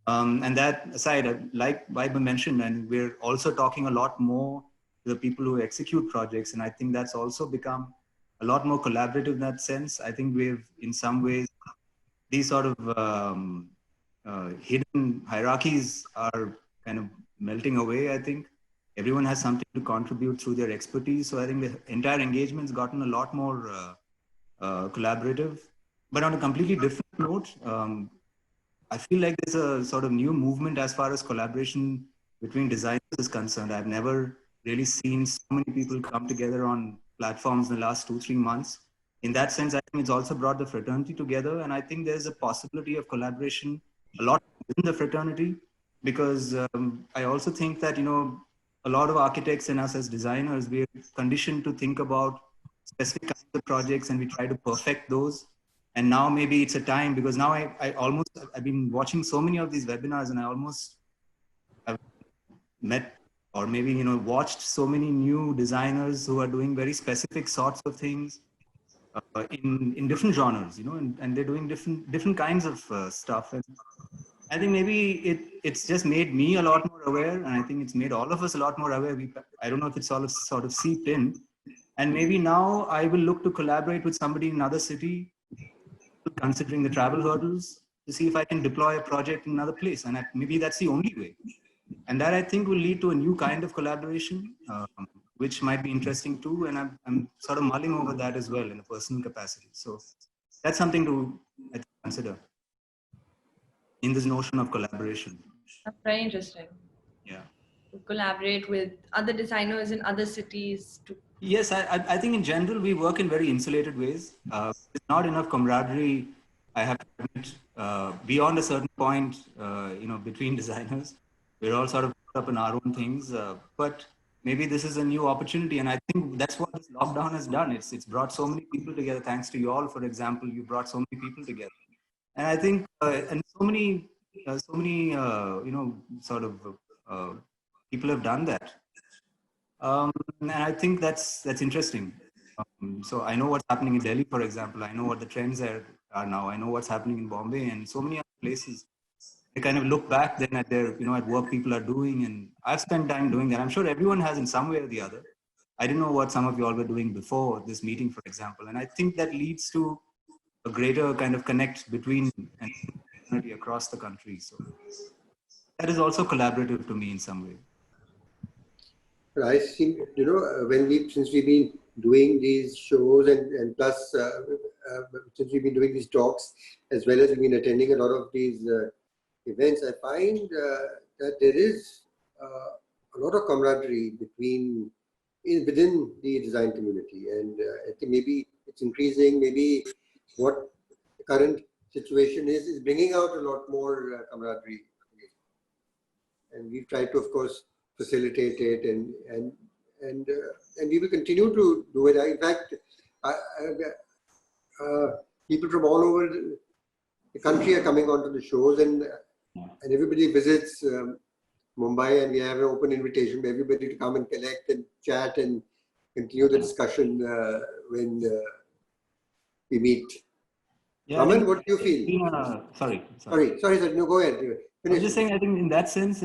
And that aside, like Vaibhav mentioned, and we're also talking a lot more to the people who execute projects, and I think that's also become a lot more collaborative in that sense. I think we've, in some ways, these sort of hidden hierarchies are kind of melting away, I think. Everyone has something to contribute through their expertise. So I think the entire engagement's gotten a lot more collaborative. But on a completely different note, I feel like there's a sort of new movement as far as collaboration between designers is concerned. I've never really seen so many people come together on platforms in the last 2-3 months. In that sense, I think it's also brought the fraternity together. And I think there's a possibility of collaboration a lot within the fraternity, because I also think that, a lot of architects and us as designers, we're conditioned to think about specific kinds of projects and we try to perfect those. And now maybe it's a time, because now I've been watching so many of these webinars, and I almost have met, or maybe, watched so many new designers who are doing very specific sorts of things in different genres, and they're doing different kinds of stuff. And I think maybe it's just made me a lot more aware, and I think it's made all of us a lot more aware. I don't know if it's all sort of seeped in, and maybe now I will look to collaborate with somebody in another city, considering the travel hurdles, to see if I can deploy a project in another place, and maybe that's the only way. And that, I think, will lead to a new kind of collaboration, which might be interesting too. And I'm sort of mulling over that as well in a personal capacity. So that's something to, I think, consider in this notion of collaboration. That's very interesting. Yeah. To collaborate with other designers in other cities. Yes, I think in general we work in very insulated ways. There's not enough camaraderie, I have to admit, beyond a certain point, between designers. We're all sort of put up in our own things, but maybe this is a new opportunity, and I think that's what this lockdown has done. It's brought so many people together. Thanks to you all, for example, you brought so many people together, and I think and so many people have done that, and I think that's interesting. So I know what's happening in Delhi, for example. I know what the trends are now. I know what's happening in Bombay and so many other places. They kind of look back then at their, at work people are doing, and I've spent time doing that. I'm sure everyone has in some way or the other. I didn't know what some of you all were doing before this meeting, for example, and I think that leads to a greater kind of connect between and community across the country. So that is also collaborative to me in some way. But I think, since we've been doing these shows and plus since we've been doing these talks, as well as we've been attending a lot of these events, I find that there is a lot of camaraderie within the design community, and I think maybe it's increasing. Maybe what the current situation is bringing out a lot more camaraderie, and we've tried to, of course, facilitate it, and we will continue to do it. In fact, people from all over the country are coming onto the shows, and everybody visits Mumbai, and we have an open invitation for everybody to come and connect and chat and continue the discussion when we meet. Yeah, Raman, what do you feel? Sorry, sir. No, go ahead. I was just saying, I think in that sense,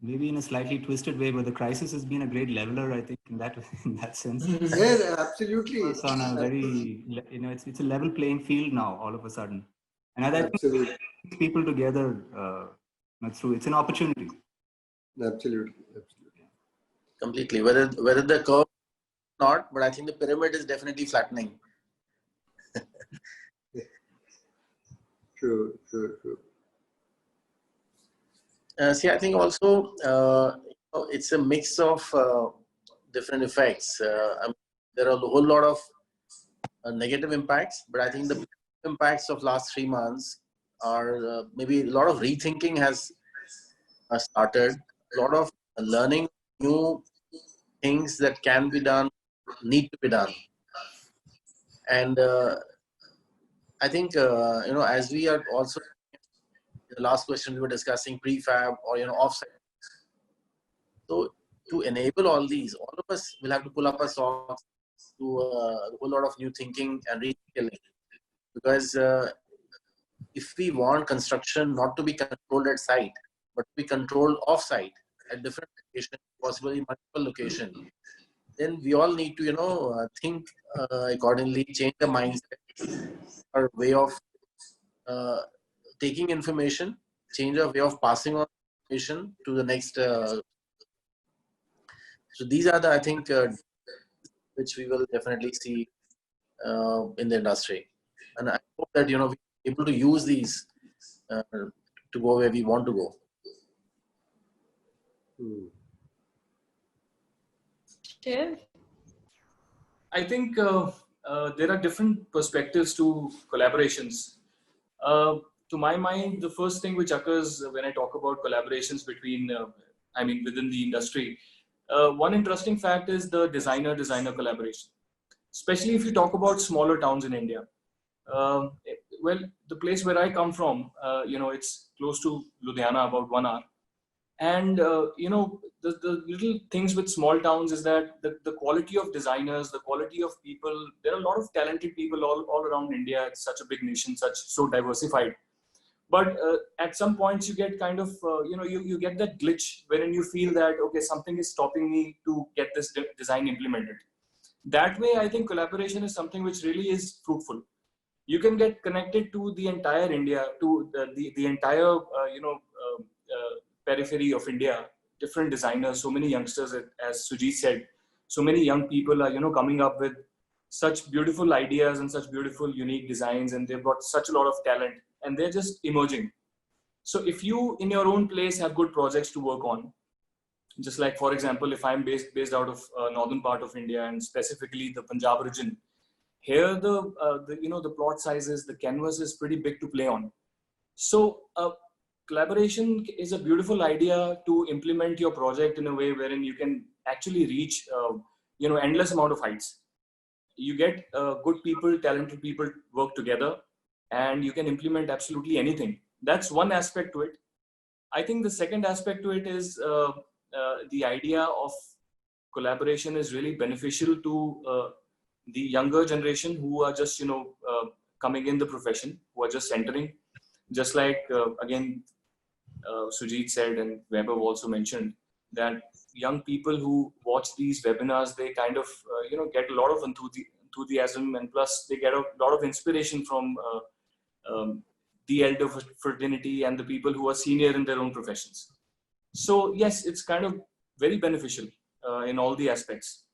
maybe in a slightly twisted way, but the crisis has been a great leveler, I think, in that sense. Yes, absolutely. It's on a very, it's a level playing field now, all of a sudden. And I think it people together through, it's an opportunity. Absolutely. Completely. Whether the curve or not, but I think the pyramid is definitely flattening. True. See, I think also it's a mix of different effects. There are a whole lot of negative impacts, but I think the impacts of last 3 months are maybe a lot of rethinking has started, a lot of learning new things that can be done, need to be done. And I think, as we are also, the last question we were discussing prefab or, offsite. So to enable all these, all of us will have to pull up our socks to a whole lot of new thinking and rethinking. Because if we want construction not to be controlled at site, but to be controlled off-site at different locations, possibly multiple locations, then we all need to, think accordingly, change the mindset, our way of taking information, change our way of passing on information to the next. So these are the, I think, which we will definitely see in the industry. And I hope that, we're able to use these to go where we want to go. Shiv? I think there are different perspectives to collaborations. to my mind, the first thing which occurs when I talk about collaborations between, within the industry, one interesting fact is the designer-designer collaboration. Especially if you talk about smaller towns in India. Well, the place where I come from, it's close to Ludhiana, about 1 hour. And, the little things with small towns is that the quality of designers, the quality of people, there are a lot of talented people all around India. It's such a big nation, so diversified. But at some points you get kind of, you get that glitch wherein you feel that, okay, something is stopping me to get this design implemented. That way, I think collaboration is something which really is fruitful. You can get connected to the entire India, to the entire, periphery of India, different designers, so many youngsters, as Sujit said, so many young people are, coming up with such beautiful ideas and such beautiful, unique designs, and they've got such a lot of talent, and they're just emerging. So if you, in your own place, have good projects to work on, just like, for example, if I'm based out of northern part of India, and specifically the Punjab region, here the plot sizes, the canvas is pretty big to play on. So collaboration is a beautiful idea to implement your project in a way wherein you can actually reach endless amount of heights. You get good people, talented people work together, and you can implement absolutely anything. That's one aspect to it. I think the second aspect to it is the idea of collaboration is really beneficial to the younger generation who are just coming in the profession, who are just entering. Just like again Sujit said, and Weber also mentioned, that young people who watch these webinars, they kind of get a lot of enthusiasm, and plus they get a lot of inspiration from the elder fraternity and the people who are senior in their own professions. So yes, it's kind of very beneficial in all the aspects.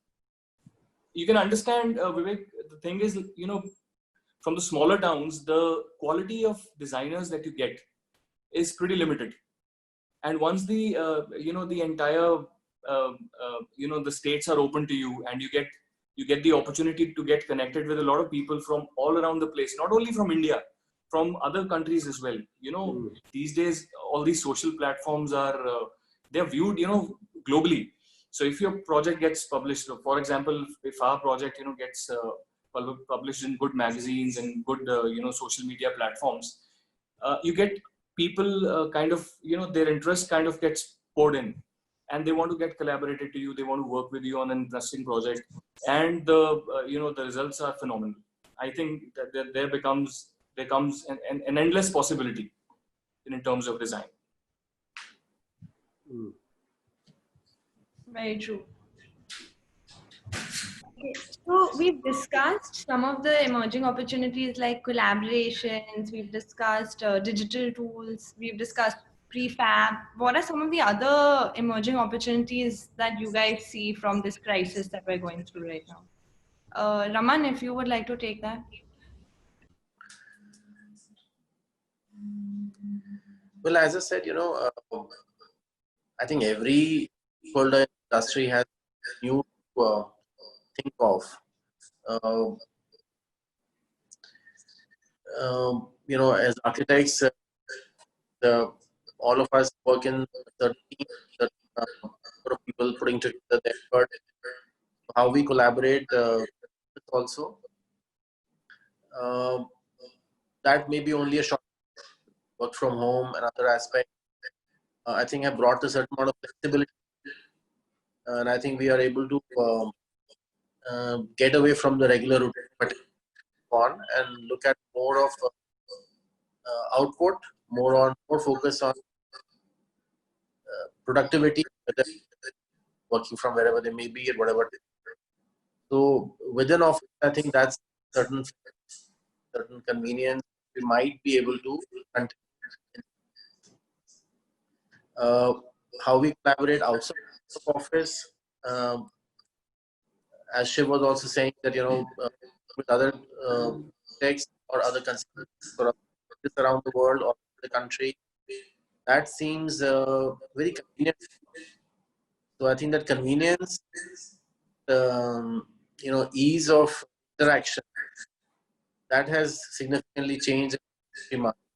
You can understand, Vivek, the thing is, from the smaller towns, the quality of designers that you get is pretty limited. And once the, the entire, the states are open to you, and you get the opportunity to get connected with a lot of people from all around the place, not only from India, from other countries as well. These days, all these social platforms are, they're viewed, globally. So if your project gets published, for example, if our project, gets published in good magazines and good, social media platforms, you get people kind of, their interest kind of gets poured in, and they want to get collaborated to you. They want to work with you on an interesting project, and the, the results are phenomenal. I think that there becomes an endless possibility in terms of design. Very true. Okay, so we've discussed some of the emerging opportunities like collaborations, we've discussed digital tools, we've discussed prefab. What are some of the other emerging opportunities that you guys see from this crisis that we're going through right now? Raman, if you would like to take that. Well, as I said, I think every stakeholder industry has new think of. As architects, all of us work in certain teams, sort of people putting together their effort. How we collaborate also. That may be only a short work from home and other aspects. I think have brought a certain amount of flexibility, and I think we are able to get away from the regular routine and look at more of output, more focus on productivity, working from wherever they may be at whatever. So within office, I think that's certain convenience we might be able to continue. How we collaborate outside of office, as Shiv was also saying that with other techs or other consultants around the world or the country, that seems very convenient. So I think that convenience, ease of interaction, that has significantly changed.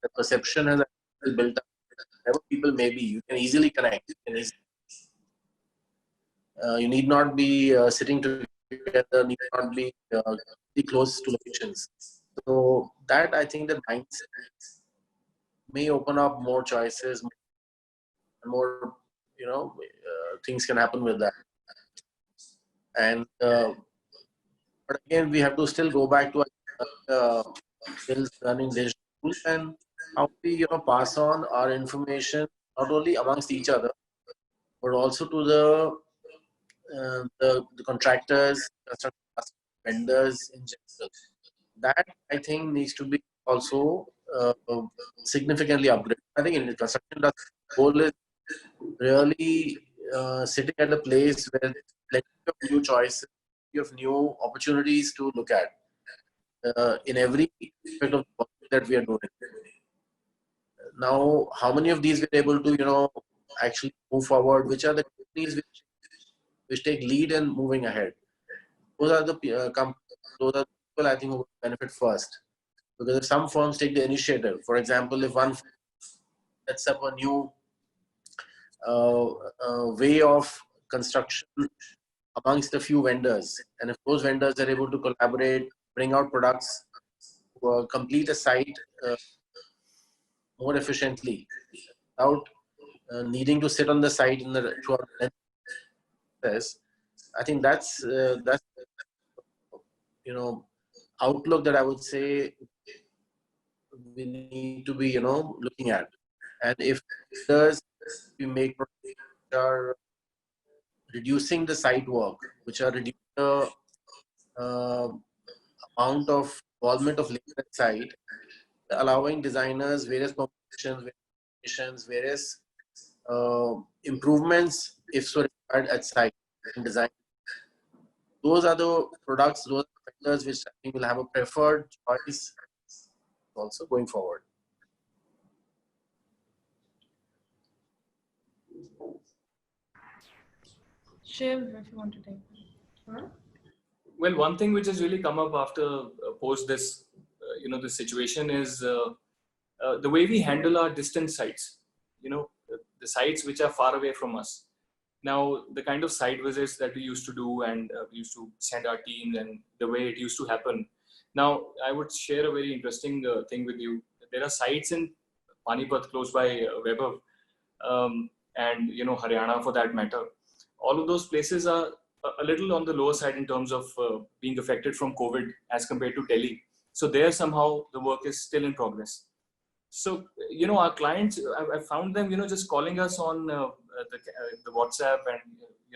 the perception has actually built up. Wherever people may be, you can easily connect. You need not be sitting together, need not be close to locations. So that, I think, the mindset may open up more choices, more, things can happen with that. And but again, we have to still go back to skills learning digital, and how we pass on our information not only amongst each other but also to the contractors, construction vendors in general. That, I think, needs to be also significantly upgraded. I think in the construction industry, the goal is really sitting at a place where plenty of new choices, plenty of new opportunities to look at in every aspect of the work that we are doing. Now, how many of these we're able to, actually move forward? Which are the companies which take lead in moving ahead? Those are the companies, those are the people, I think, who will benefit first. Because if some firms take the initiative, for example, if one sets up a new way of construction amongst a few vendors, and if those vendors are able to collaborate, bring out products, complete a site more efficiently without needing to sit on the site in the throughout the process, I think that's outlook that I would say we need to be looking at. And if does we make products which are reducing the site work, which are reducing the amount of involvement of labor at site, allowing designers various compositions, various improvements if so required at site and design. Those are the products, those are the vendors which I think will have a preferred choice also going forward. Shiv, if you want to take it. Well, one thing which has really come up after post this, this situation is the way we handle our distant sites. The sites which are far away from us. Now, the kind of site visits that we used to do, and we used to send our teams, and the way it used to happen. Now, I would share a very interesting thing with you. There are sites in Panipat, close by Vaibhav, and Haryana for that matter. All of those places are a little on the lower side in terms of being affected from COVID as compared to Delhi. So there somehow the work is still in progress. So, our clients, I found them, just calling us on the WhatsApp and,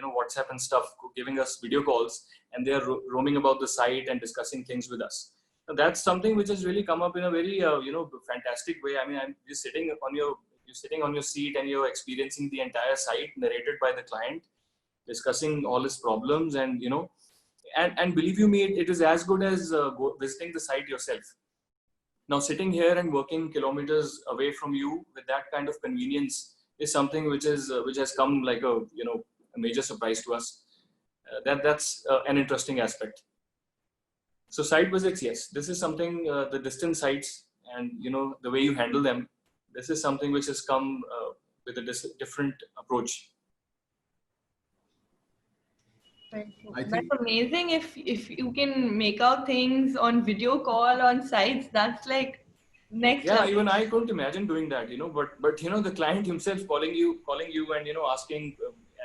WhatsApp and stuff, giving us video calls, and they're roaming about the site and discussing things with us. Now, that's something which has really come up in a very, fantastic way. I mean, you're sitting on your seat and you're experiencing the entire site narrated by the client, discussing all his problems, and, and believe you me, it is as good as visiting the site yourself. Now, sitting here and working kilometers away from you with that kind of convenience is something which has come like a major surprise to us. That's an interesting aspect. So site visits, yes, this is something, the distant sites and the way you handle them, this is something which has come with a different approach. That's amazing. If you can make out things on video call on sites, that's like next level. Even I couldn't imagine doing that, but the client himself calling you and asking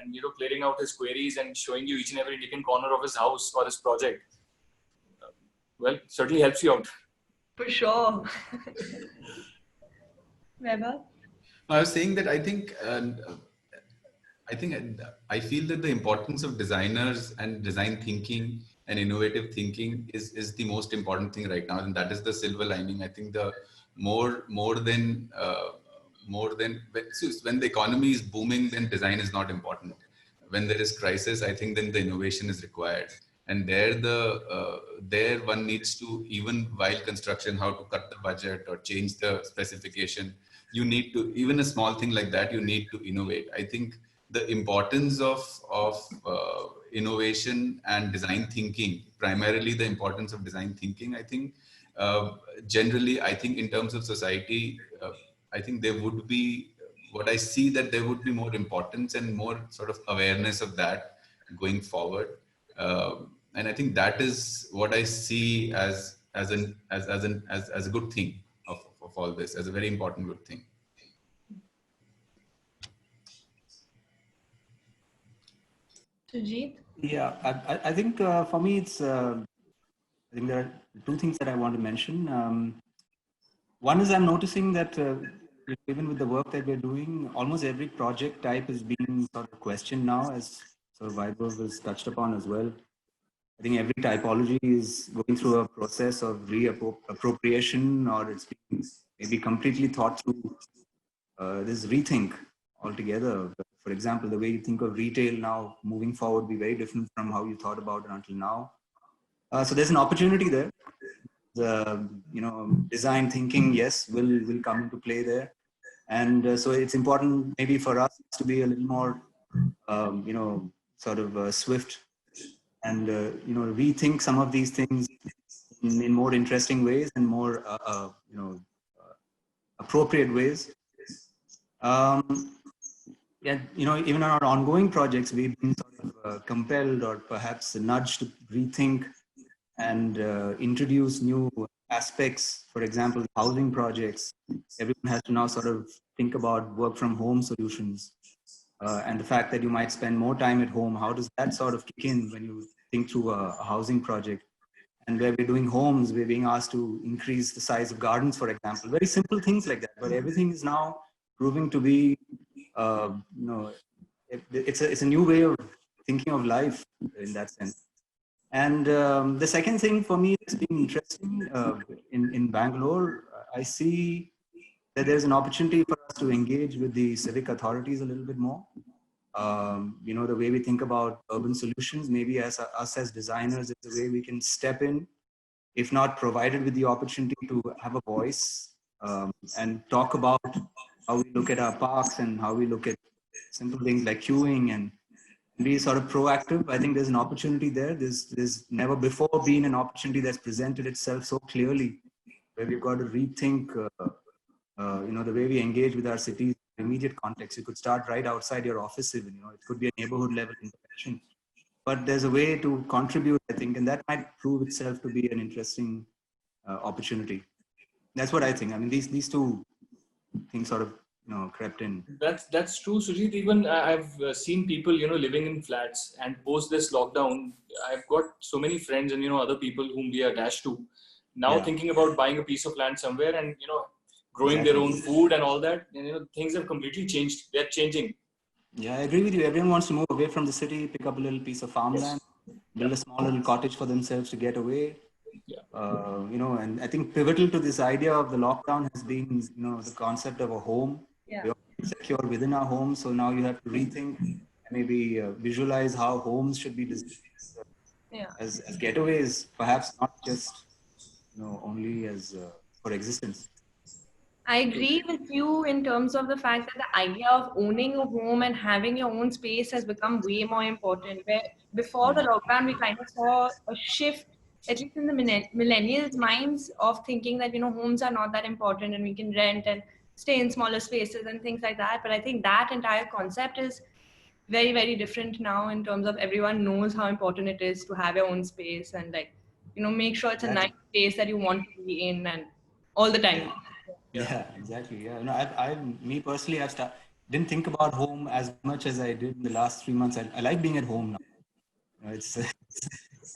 and clearing out his queries and showing you each and every nook and corner of his house or his project. Well, certainly helps you out. For sure. Vaibhav? I was saying that I feel that the importance of designers and design thinking and innovative thinking is the most important thing right now, and that is the silver lining. I think the more than when the economy is booming, then design is not important. When there is crisis, I think then the innovation is required, and there one needs to, even while construction, how to cut the budget or change the specification. You need to, even a small thing like that, you need to innovate. I think the importance of innovation and design thinking, primarily the importance of design thinking, I think generally, I think in terms of society, I think there would be, what I see, that there would be more importance and more sort of awareness of that going forward. And I think that is what I see as a good thing of all this, as a very important good thing. Sujit? Yeah, I think for me, it's, I think there are two things that I want to mention. One is I'm noticing that even with the work that we're doing, almost every project type is being sort of questioned now, as sort of Vaibhav was touched upon as well. I think every typology is going through a process of reappropriation, or it's being maybe completely thought through. This rethink altogether. For example, the way you think of retail now moving forward will be very different from how you thought about it until now. So there's an opportunity there. The design thinking, yes, will come into play there, and so it's important maybe for us to be a little more sort of swift and rethink some of these things in more interesting ways and more appropriate ways. Yeah, even on our ongoing projects, we've been sort of compelled or perhaps nudged to rethink and introduce new aspects. For example, housing projects. Everyone has to now sort of think about work from home solutions. And the fact that you might spend more time at home, how does that sort of kick in when you think through a housing project? And where we're doing homes, we're being asked to increase the size of gardens, for example. Very simple things like that. But everything is now proving to be, it's a new way of thinking of life in that sense. And the second thing for me that's been interesting in Bangalore, I see that there's an opportunity for us to engage with the civic authorities a little bit more. The way we think about urban solutions, maybe as us as designers, is the way we can step in, if not provided with the opportunity to have a voice and talk about how we look at our parks and how we look at simple things like queuing and be sort of proactive. I think there's an opportunity there. There's never before been an opportunity that's presented itself so clearly, where we've got to rethink the way we engage with our cities in immediate context. You could start right outside your office even, it could be a neighborhood level intervention. But there's a way to contribute, I think, and that might prove itself to be an interesting opportunity. That's what I think. I mean, these two things sort of crept in. That's true, Sujit. Even I've seen people living in flats, and post this lockdown, I've got so many friends and other people whom we are attached to now thinking about buying a piece of land somewhere and growing their own food and all that. And things have completely changed. They're changing. Yeah, I agree with you. Everyone wants to move away from the city, pick up a little piece of farmland, build a small little cottage for themselves to get away. And I think pivotal to this idea of the lockdown has been, the concept of a home. We're secure within our homes. So now you have to rethink and maybe visualize how homes should be designed as getaways, perhaps not just, only as for existence. I agree with you in terms of the fact that the idea of owning a home and having your own space has become way more important. Where before the lockdown, we kind of saw a shift, at least in the millennials' minds, of thinking that, homes are not that important and we can rent and stay in smaller spaces and things like that. But I think that entire concept is very, very different now in terms of everyone knows how important it is to have your own space and make sure it's a nice space that you want to be in and all the time. Yeah, exactly. Yeah, me personally, didn't think about home as much as I did in the last 3 months. I like being at home now.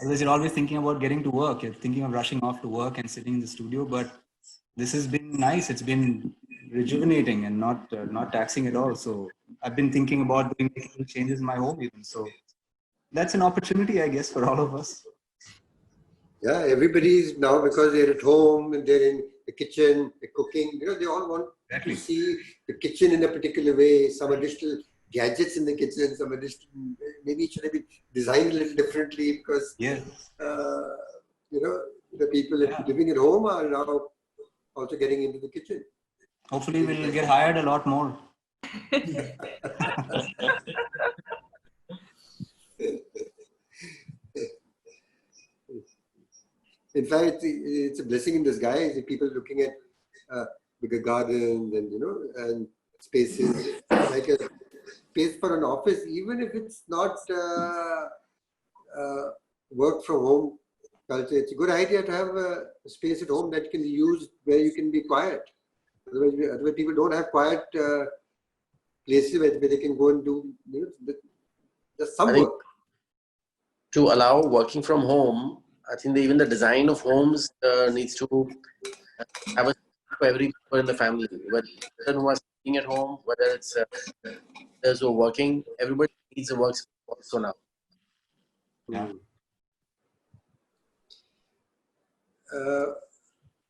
Otherwise you're always thinking about getting to work. You're thinking of rushing off to work and sitting in the studio. But this has been nice. It's been rejuvenating and not taxing at all. So I've been thinking about doing changes in my home even. So that's an opportunity, I guess, for all of us. Yeah, everybody's now, because they're at home and they're in the kitchen, they're cooking, they all want to see the kitchen in a particular way, some additional gadgets in the kitchen, some additional, maybe it should have been designed a little differently because, the people living at home are now also getting into the kitchen. Hopefully we'll get hired a lot more. In fact, it's a blessing in disguise. People looking at bigger gardens and and spaces like a space for an office, even if it's not work from home culture. It's a good idea to have a space at home that can be used where you can be quiet. Otherwise people don't have quiet places where they can go and do just some work. To allow working from home, I think even the design of homes needs to have a for every member in the family. Whether person who are sitting at home, whether it's those who are working, everybody needs a workspace also now. Yeah.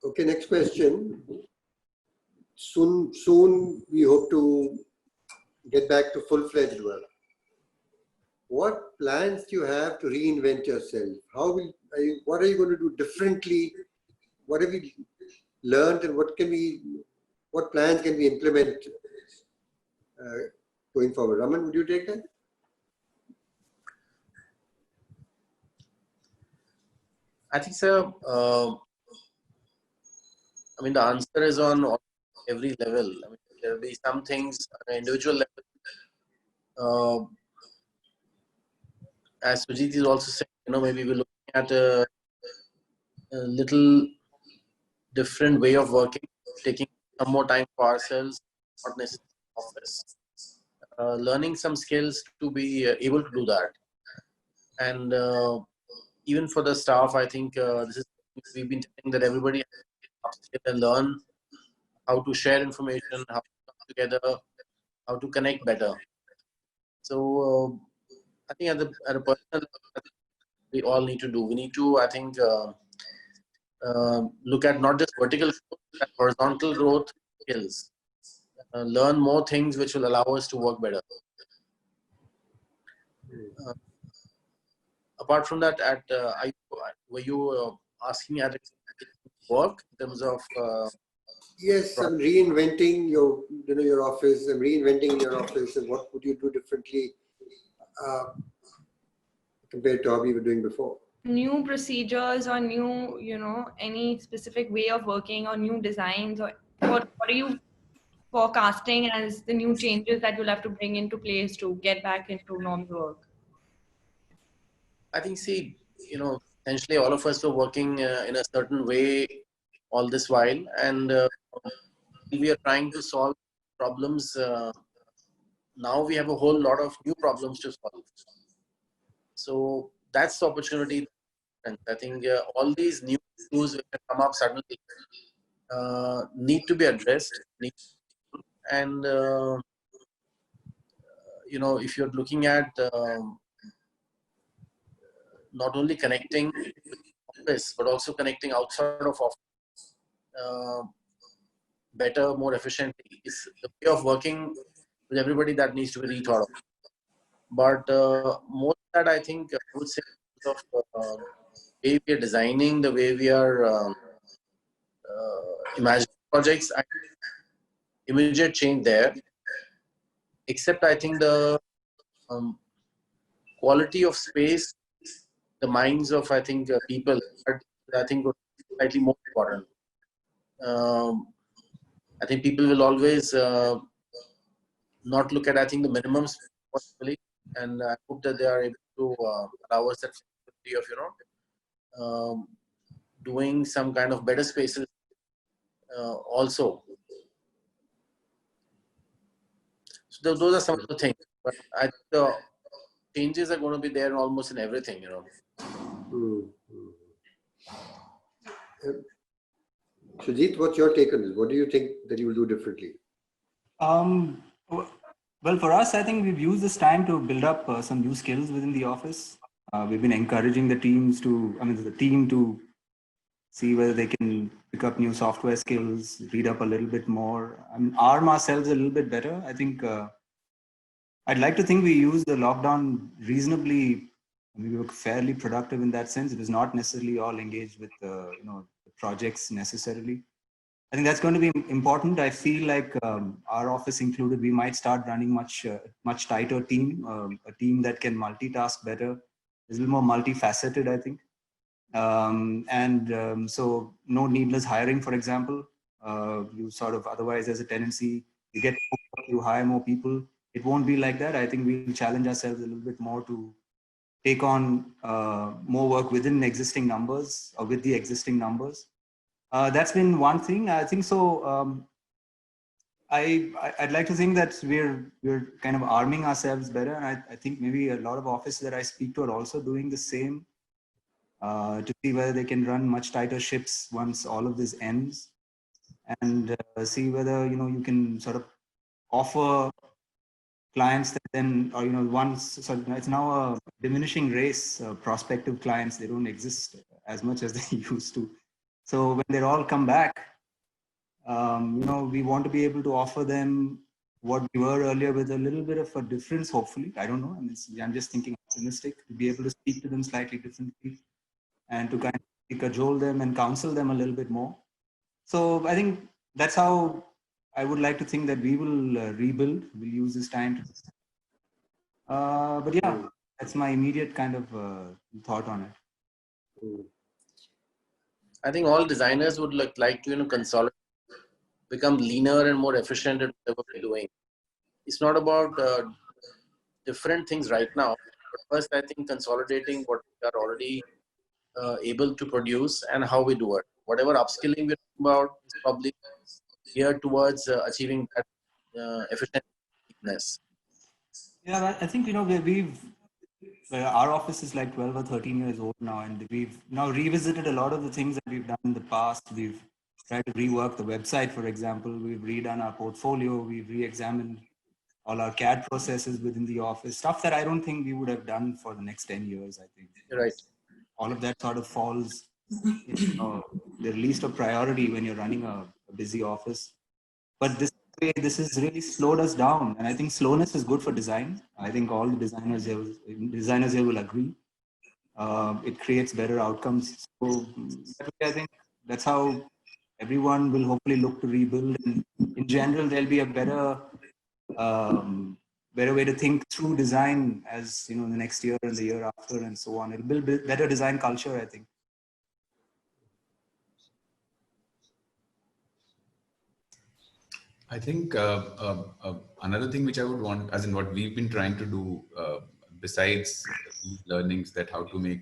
Okay, next question. Soon we hope to get back to full-fledged work. What plans do you have to reinvent yourself? What are you going to do differently? What have you learned, and what plans can we implement going forward? Raman, would you take that? I think so. I mean, the answer is on every level. I mean, there will be some things on an individual level. As Sujit is also saying, maybe we're looking at a little different way of working, taking some more time for ourselves, not necessarily office. Learning some skills to be able to do that. And even for the staff, I think we've been telling that everybody has to learn how to share information, how to come together, how to connect better. So I think at a personal level, we all need to do. We need to, I think, look at not just vertical growth, but horizontal growth skills. Learn more things which will allow us to work better. Apart from that, were you asking at work in terms of? Yes, I'm reinventing your office. I'm reinventing your office, and what would you do differently compared to how we were doing before? New procedures or new, any specific way of working or new designs, or what are you forecasting as the new changes that you'll have to bring into place to get back into normal work? I think, essentially all of us were working in a certain way all this while, and we are trying to solve problems. Now we have a whole lot of new problems to solve. So that's the opportunity. And I think all these new issues which have come up suddenly need to be addressed. And, if you're looking at not only connecting with office, but also connecting outside of office better, more efficiently, is the way of working with everybody that needs to be rethought of. But more than that, I think I would say of the way we are designing, the way we are imagining projects, immediate change there. Except I think the quality of space, the minds of people, I think would be slightly more important. I think people will always not look at the minimums possibly, and I hope that they are able to allow us that flexibility of doing some kind of better spaces also. So those are some of the things, but I think the changes are going to be there almost in everything, Sujit, what's your take on this? What do you think that you will do differently? Well, for us, I think we've used this time to build up some new skills within the office. We've been encouraging the team to see whether they can pick up new software skills, read up a little bit more, arm ourselves a little bit better. I think I'd like to think we used the lockdown reasonably. We were fairly productive in that sense. It was not necessarily all engaged with the projects necessarily. I think that's going to be important. I feel like our office included, we might start running much tighter team, a team that can multitask better. It's a little more multifaceted, I think. So no needless hiring, for example. You sort of, otherwise there's a tendency, you get more, you hire more people. It won't be like that. I think we'll challenge ourselves a little bit more to take on more work within existing numbers or with the existing numbers. That's been one thing. I think so. I'd like to think that we're kind of arming ourselves better. And I think maybe a lot of offices that I speak to are also doing the same to see whether they can run much tighter ships once all of this ends, and see whether you can sort of offer clients that then, or once, so it's now a diminishing race. Prospective clients, they don't exist as much as they used to. So when they all come back, we want to be able to offer them what we were earlier with a little bit of a difference, hopefully. I don't know. I'm just thinking optimistic, to be able to speak to them slightly differently and to kind of cajole them and counsel them a little bit more. So I think that's how I would like to think that we will rebuild. We'll use this time to. But yeah, that's my immediate kind of thought on it. I think all designers would like to consolidate, become leaner and more efficient at whatever we're doing. It's not about different things right now. But first, I think consolidating what we are already able to produce and how we do it. Whatever upskilling we're talking about is probably geared towards achieving that efficientness. Yeah, I think our office is like 12 or 13 years old now, and we've now revisited a lot of the things that we've done in the past. We've tried to rework the website, for example. We've redone our portfolio. We've re-examined all our CAD processes within the office, stuff that I don't think we would have done for the next 10 years, I think. Right. All of that sort of falls, the least of priority when you're running a busy office. But this has really slowed us down. And I think slowness is good for design. I think all the designers here will agree. It creates better outcomes. So I think that's how everyone will hopefully look to rebuild. And in general, there'll be a better way to think through design as the next year and the year after and so on. It'll build better design culture, I think. I think another thing which I would want, as in what we've been trying to do, besides these learnings, that how to make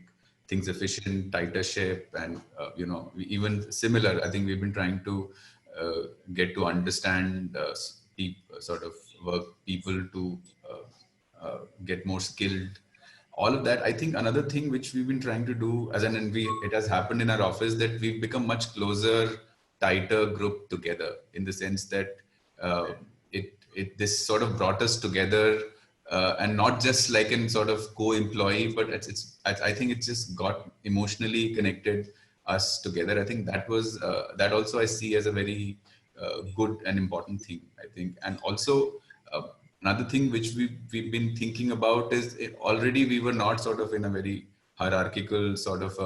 things efficient, tighter ship, and even similar. I think we've been trying to get to understand sort of work people to get more skilled. All of that. I think another thing which we've been trying to do, it has happened in our office, that we've become much closer, tighter group together, in the sense that this sort of brought us together, and not just like in sort of co-employee, but I think it just got emotionally connected us together. I think that was that also I see as a very good and important thing, I think. And also another thing which we've been thinking about is, already we were not sort of in a very hierarchical sort of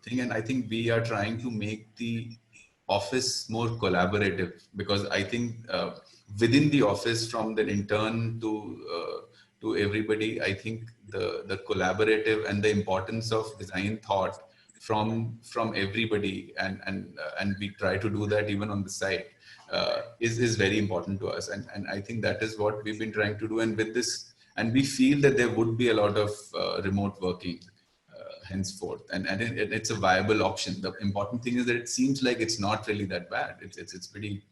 thing, and I think we are trying to make the office more collaborative, because I think within the office, from the intern to everybody, I think the collaborative and the importance of design thought from everybody, and we try to do that even on the site, is very important to us, and I think that is what we've been trying to do. And with this, and we feel that there would be a lot of remote working henceforth, and it's a viable option. The important thing is that it seems like it's not really that bad. It's pretty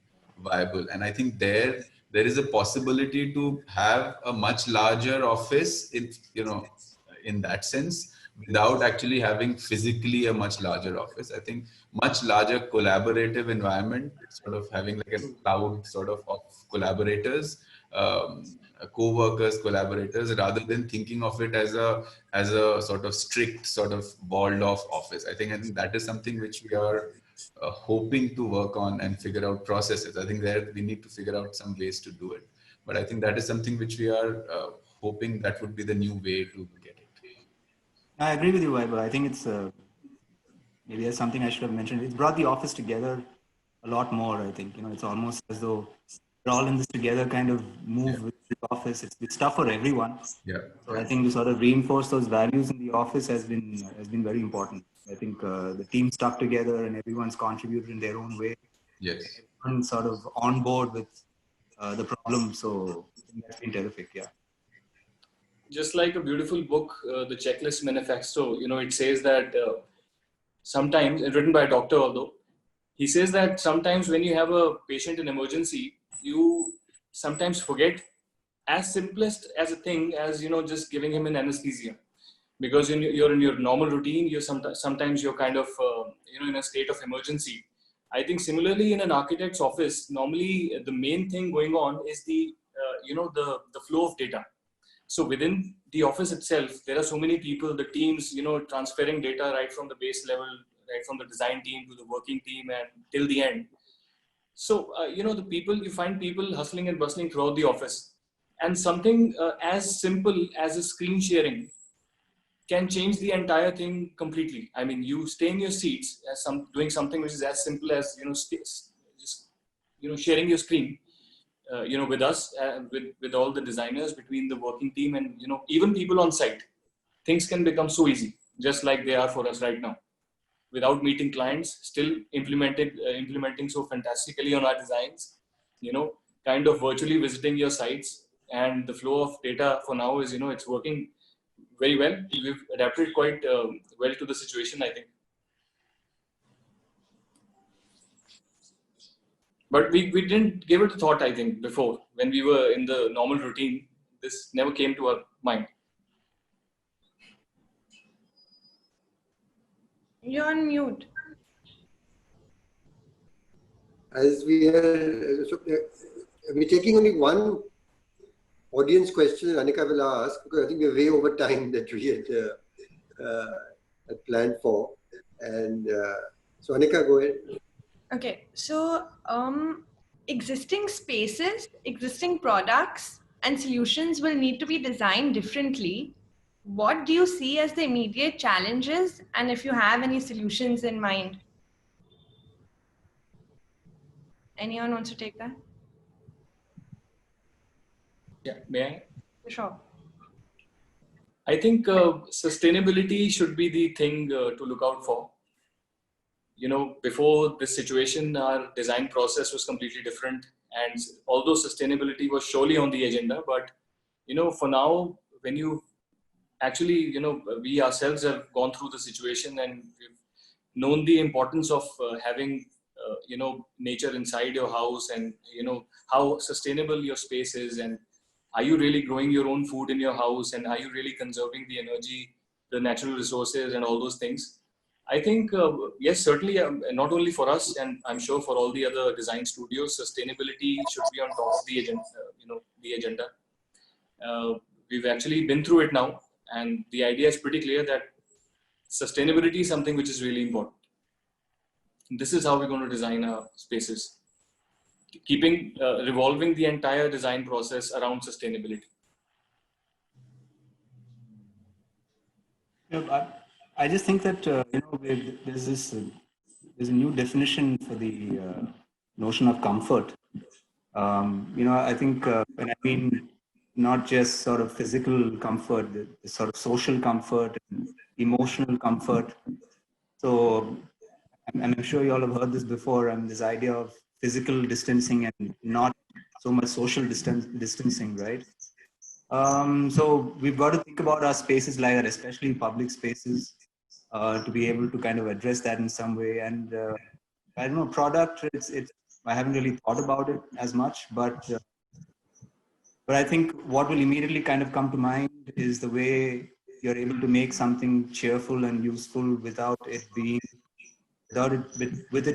viable, and I think there is a possibility to have a much larger office, in that sense, without actually having physically a much larger office. I think much larger collaborative environment, sort of having like a cloud sort of collaborators, co-workers, collaborators, rather than thinking of it as a sort of strict, sort of walled off office. I think that is something which we are hoping to work on and figure out processes. I think there we need to figure out some ways to do it. But I think that is something which we are hoping that would be the new way to get it. I agree with you, Vaibhav. I think it's maybe that's something I should have mentioned. It's brought the office together a lot more. I think it's almost as though we're all in this together kind of move, office. It's stuff for everyone. Yeah. So I think to sort of reinforce those values in the office has been very important. I think the team stuck together and everyone's contributed in their own way. Yes. Everyone's sort of on board with the problem. So I think that's been terrific. Yeah. Just like a beautiful book, The Checklist Manifesto, it says that sometimes, written by a doctor although, he says that sometimes when you have a patient in emergency, you sometimes forget as simplest as a thing as, just giving him an anesthesia. Because you're in your normal routine, sometimes you're kind of, in a state of emergency. I think similarly in an architect's office, normally the main thing going on is the flow of data. So within the office itself, there are so many people, the teams, transferring data right from the base level, right from the design team to the working team and till the end. So, you find people hustling and bustling throughout the office. And something as simple as a screen sharing can change the entire thing completely. I mean, you stay in your seats as doing something which is as simple as, sharing your screen. With us, with all the designers between the working team and, even people on site, things can become so easy, just like they are for us right now. Without meeting clients, still implementing so fantastically on our designs, kind of virtually visiting your sites, and the flow of data for now is, it's working very well. We've adapted quite well to the situation, I think. But we didn't give it a thought, I think, before. When we were in the normal routine, this never came to our mind. You're on mute. As we're taking only one audience question, Anika will ask, because I think we're way over time that we had planned for. And so Anika, go ahead. Okay, so existing spaces, existing products and solutions will need to be designed differently. What do you see as the immediate challenges, and if you have any solutions in mind? Anyone wants to take that? Yeah, may I? Sure. I think sustainability should be the thing to look out for. Before this situation, our design process was completely different. And although sustainability was surely on the agenda, but, for now, when you actually, we ourselves have gone through the situation and we've known the importance of having, nature inside your house and, how sustainable your space is, and are you really growing your own food in your house, and are you really conserving the energy, the natural resources and all those things. I think, yes, certainly, not only for us, and I'm sure for all the other design studios, sustainability should be on top of the agenda. We've actually been through it now, and the idea is pretty clear that sustainability is something which is really important. This is how we're going to design our spaces, revolving the entire design process around sustainability. I just think that there's a new definition for the notion of comfort. I think when I mean not just sort of physical comfort, the sort of social comfort, and emotional comfort. So, and I'm sure you all have heard this before. This idea of physical distancing and not so much social distancing, right? So we've got to think about our spaces like that, especially public spaces, to be able to kind of address that in some way. And I don't know, product, I haven't really thought about it as much, but I think what will immediately kind of come to mind is the way you're able to make something cheerful and useful without it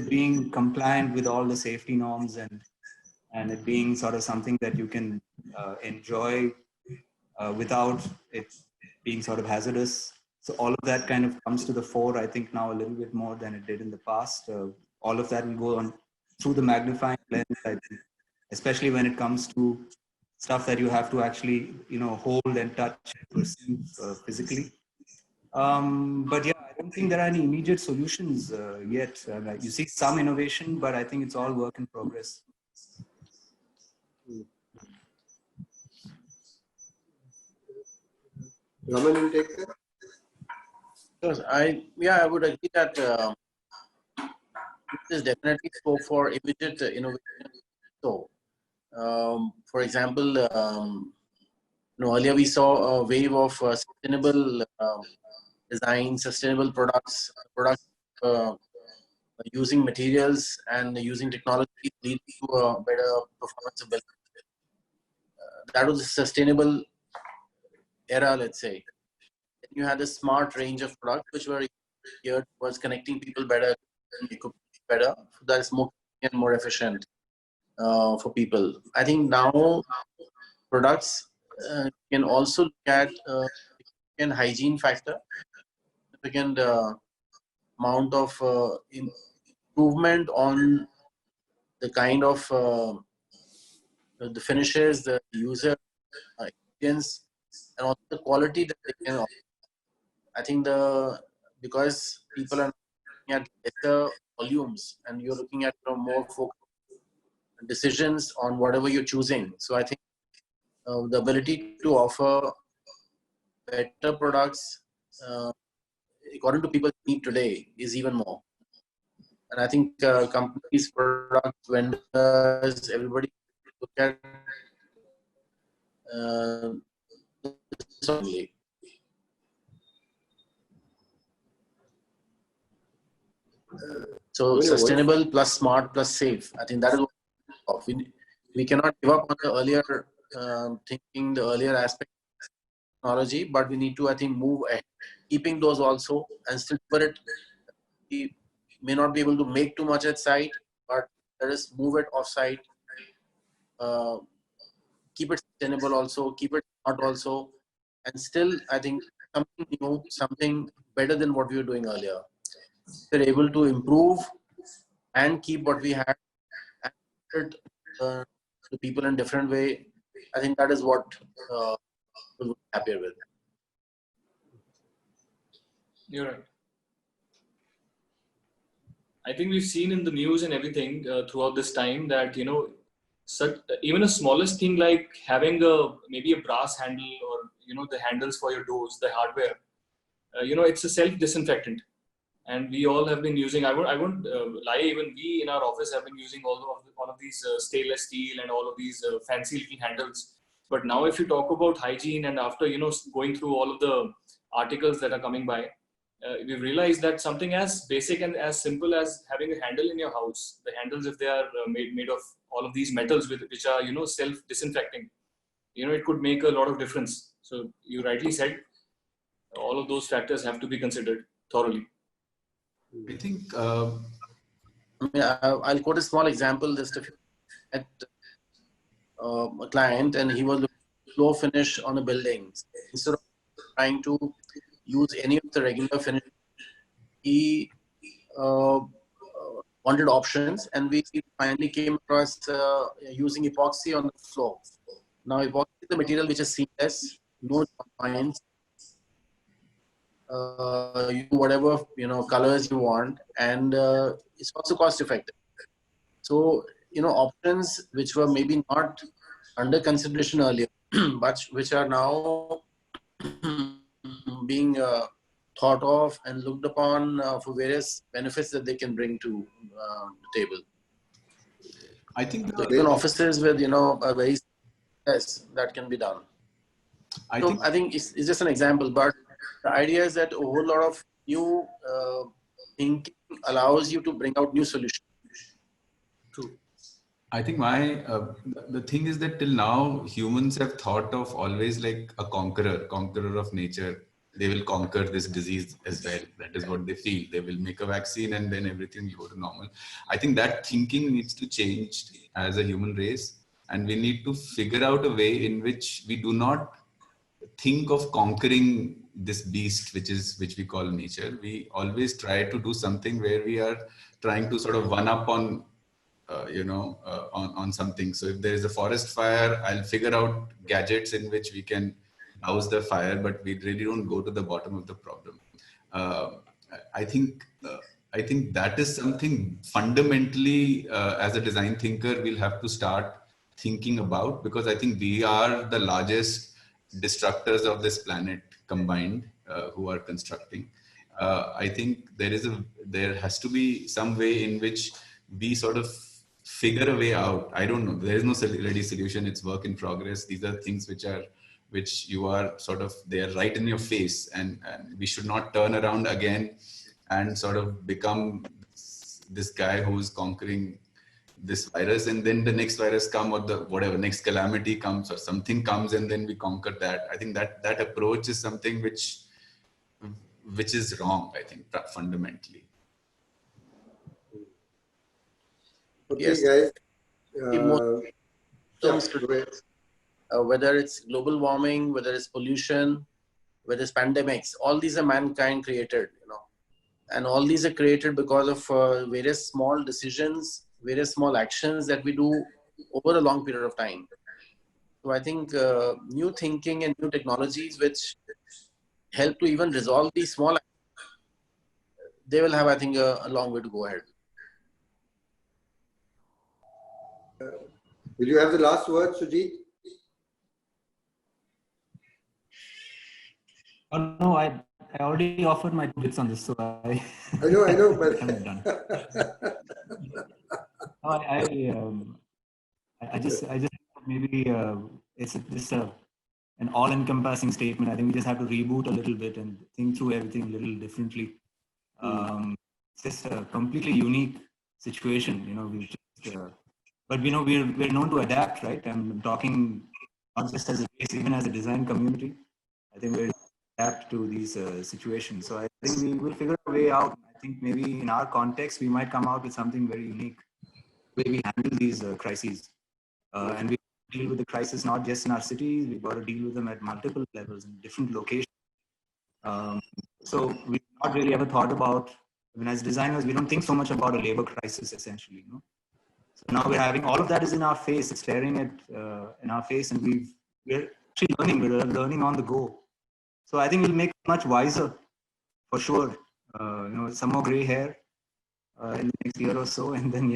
being compliant with all the safety norms and it being sort of something that you can enjoy without it being sort of hazardous. So all of that kind of comes to the fore, I think, now a little bit more than it did in the past. All of that will go on through the magnifying lens, I think, especially when it comes to stuff that you have to actually, hold and touch and perceive physically. But yeah, I don't think there are any immediate solutions yet. You see some innovation, but I think it's all work in progress. Raman, you take that? I would agree that there is definitely scope for immediate innovation. So, for example, earlier we saw a wave of sustainable design, sustainable products, using materials and using technology lead to a better performance of building. That was a sustainable era, let's say. You had a smart range of products which were geared towards connecting people better, better. So that is more and more efficient for people. I think now products can also look at hygiene factor, significant amount of improvement on the kind of the finishes, the user experience, and also the quality that they can offer. I think because people are looking at better volumes and you're looking at more focused decisions on whatever you're choosing. So I think the ability to offer better products according to people's need today is even more. And I think companies, products, vendors, everybody look at only. So sustainable plus smart plus safe. I think that is what we cannot give up on the earlier thinking, the earlier aspect of technology, but we need to, I think, move ahead, keeping those also and still put it. We may not be able to make too much at site, but let us move it off site. Keep it sustainable also, keep it smart also, and still, I think, something new, something better than what we were doing earlier. We're able to improve and keep what we had and to people in different way. I think that is what we'll be happier with. You're right. I think we've seen in the news and everything throughout this time that, even a smallest thing like having maybe a brass handle or, the handles for your doors, the hardware, it's a self-disinfectant. And we all have been using, I won't lie, even we in our office have been using all of these stainless steel and all of these fancy little handles. But now if you talk about hygiene and after, going through all of the articles that are coming by, we've realized that something as basic and as simple as having a handle in your house, the handles, if they are made of all of these metals which are, self-disinfecting, it could make a lot of difference. So you rightly said, all of those factors have to be considered thoroughly. I think I'll quote a small example. Just at a client, and he was looking at floor finish on a building. Instead of trying to use any of the regular finish, he wanted options, and we finally came across using epoxy on the floor. Now, epoxy is the material which is seamless, no joints. Whatever colors you want, and it's also cost effective. So options which were maybe not under consideration earlier, but which are now being thought of and looked upon for various benefits that they can bring to the table. I think even offices with a very that can be done. I think it's just an example, but the idea is that a whole lot of new thinking allows you to bring out new solutions. True. I think the thing is that till now humans have thought of always like a conqueror of nature. They will conquer this disease as well. That is what they feel. They will make a vaccine and then everything will go to normal. I think that thinking needs to change as a human race, and we need to figure out a way in which we do not think of conquering this beast which we call nature. We always try to do something where we are trying to sort of one up on on something. So if there is a forest fire, I'll figure out gadgets in which we can douse the fire, but we really don't go to the bottom of the problem. I think that is something fundamentally as a design thinker we'll have to start thinking about, because I think we are the largest destructors of this planet combined who are constructing. I think there has to be some way in which we sort of figure a way out. I don't know. There is no ready solution. It's work in progress. These are things which you are sort of, they are right in your face, and we should not turn around again and sort of become this guy who's conquering this virus, and then the next virus come, or the whatever next calamity comes or something comes, and then we conquer that. I think that approach is something which is wrong, I think, fundamentally. Okay, Yes. guys. Comes Go ahead. Whether it's global warming, whether it's pollution, whether it's pandemics, all these are mankind created, and all these are created because of various small decisions, various small actions that we do over a long period of time. So I think new thinking and new technologies which help to even resolve these small, they will have, I think, a long way to go ahead. Will you have the last word, Sujit? Oh, no, I already offered my 2 bits on this, so I know, but I'm done. No, I just maybe it's just an all-encompassing statement. I think we just have to reboot a little bit and think through everything a little differently. It's just a completely unique situation, we just, but we're known to adapt, right? I'm talking not just as a case, even as a design community. I think we're adapt to these situations. So I think we will figure a way out. I think maybe in our context, we might come out with something very unique, way we handle these crises. And we deal with the crisis not just in our cities, we've got to deal with them at multiple levels in different locations. So we've not really ever thought about, as designers, we don't think so much about a labor crisis, essentially. So now we're having all of that is in our face, it's staring at in our face, and we're actually learning on the go. So I think we'll make much wiser, for sure. Some more gray hair in the next year or so, and then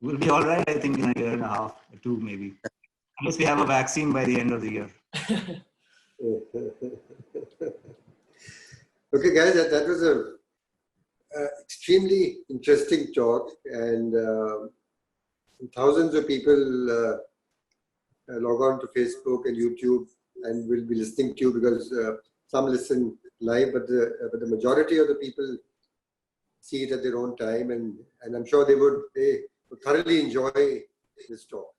we'll be all right. I think in a year and a half or 2, maybe, unless we have a vaccine by the end of the year. Okay, guys, that was a extremely interesting talk, and thousands of people log on to Facebook and YouTube and will be listening to you, because some listen live, but the majority of the people see it at their own time, and I'm sure they would thoroughly enjoy this talk.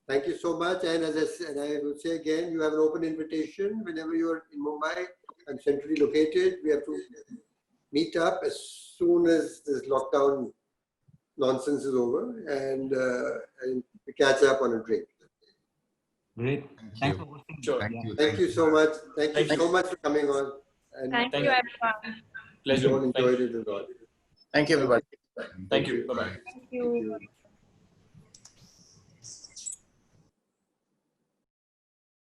Thank you so much, and as I said, I will say again, you have an open invitation whenever you're in Mumbai. I'm centrally located. We have to meet up as soon as this lockdown nonsense is over, and we catch up on a drink. Great. Thank Thanks you. for hosting. Sure. Thank you so much. Thank you so much for coming on. And Thank you, everyone. Pleasure. we all enjoyed it a lot. Thank you, everybody. Thank you. Bye-bye. Thank you.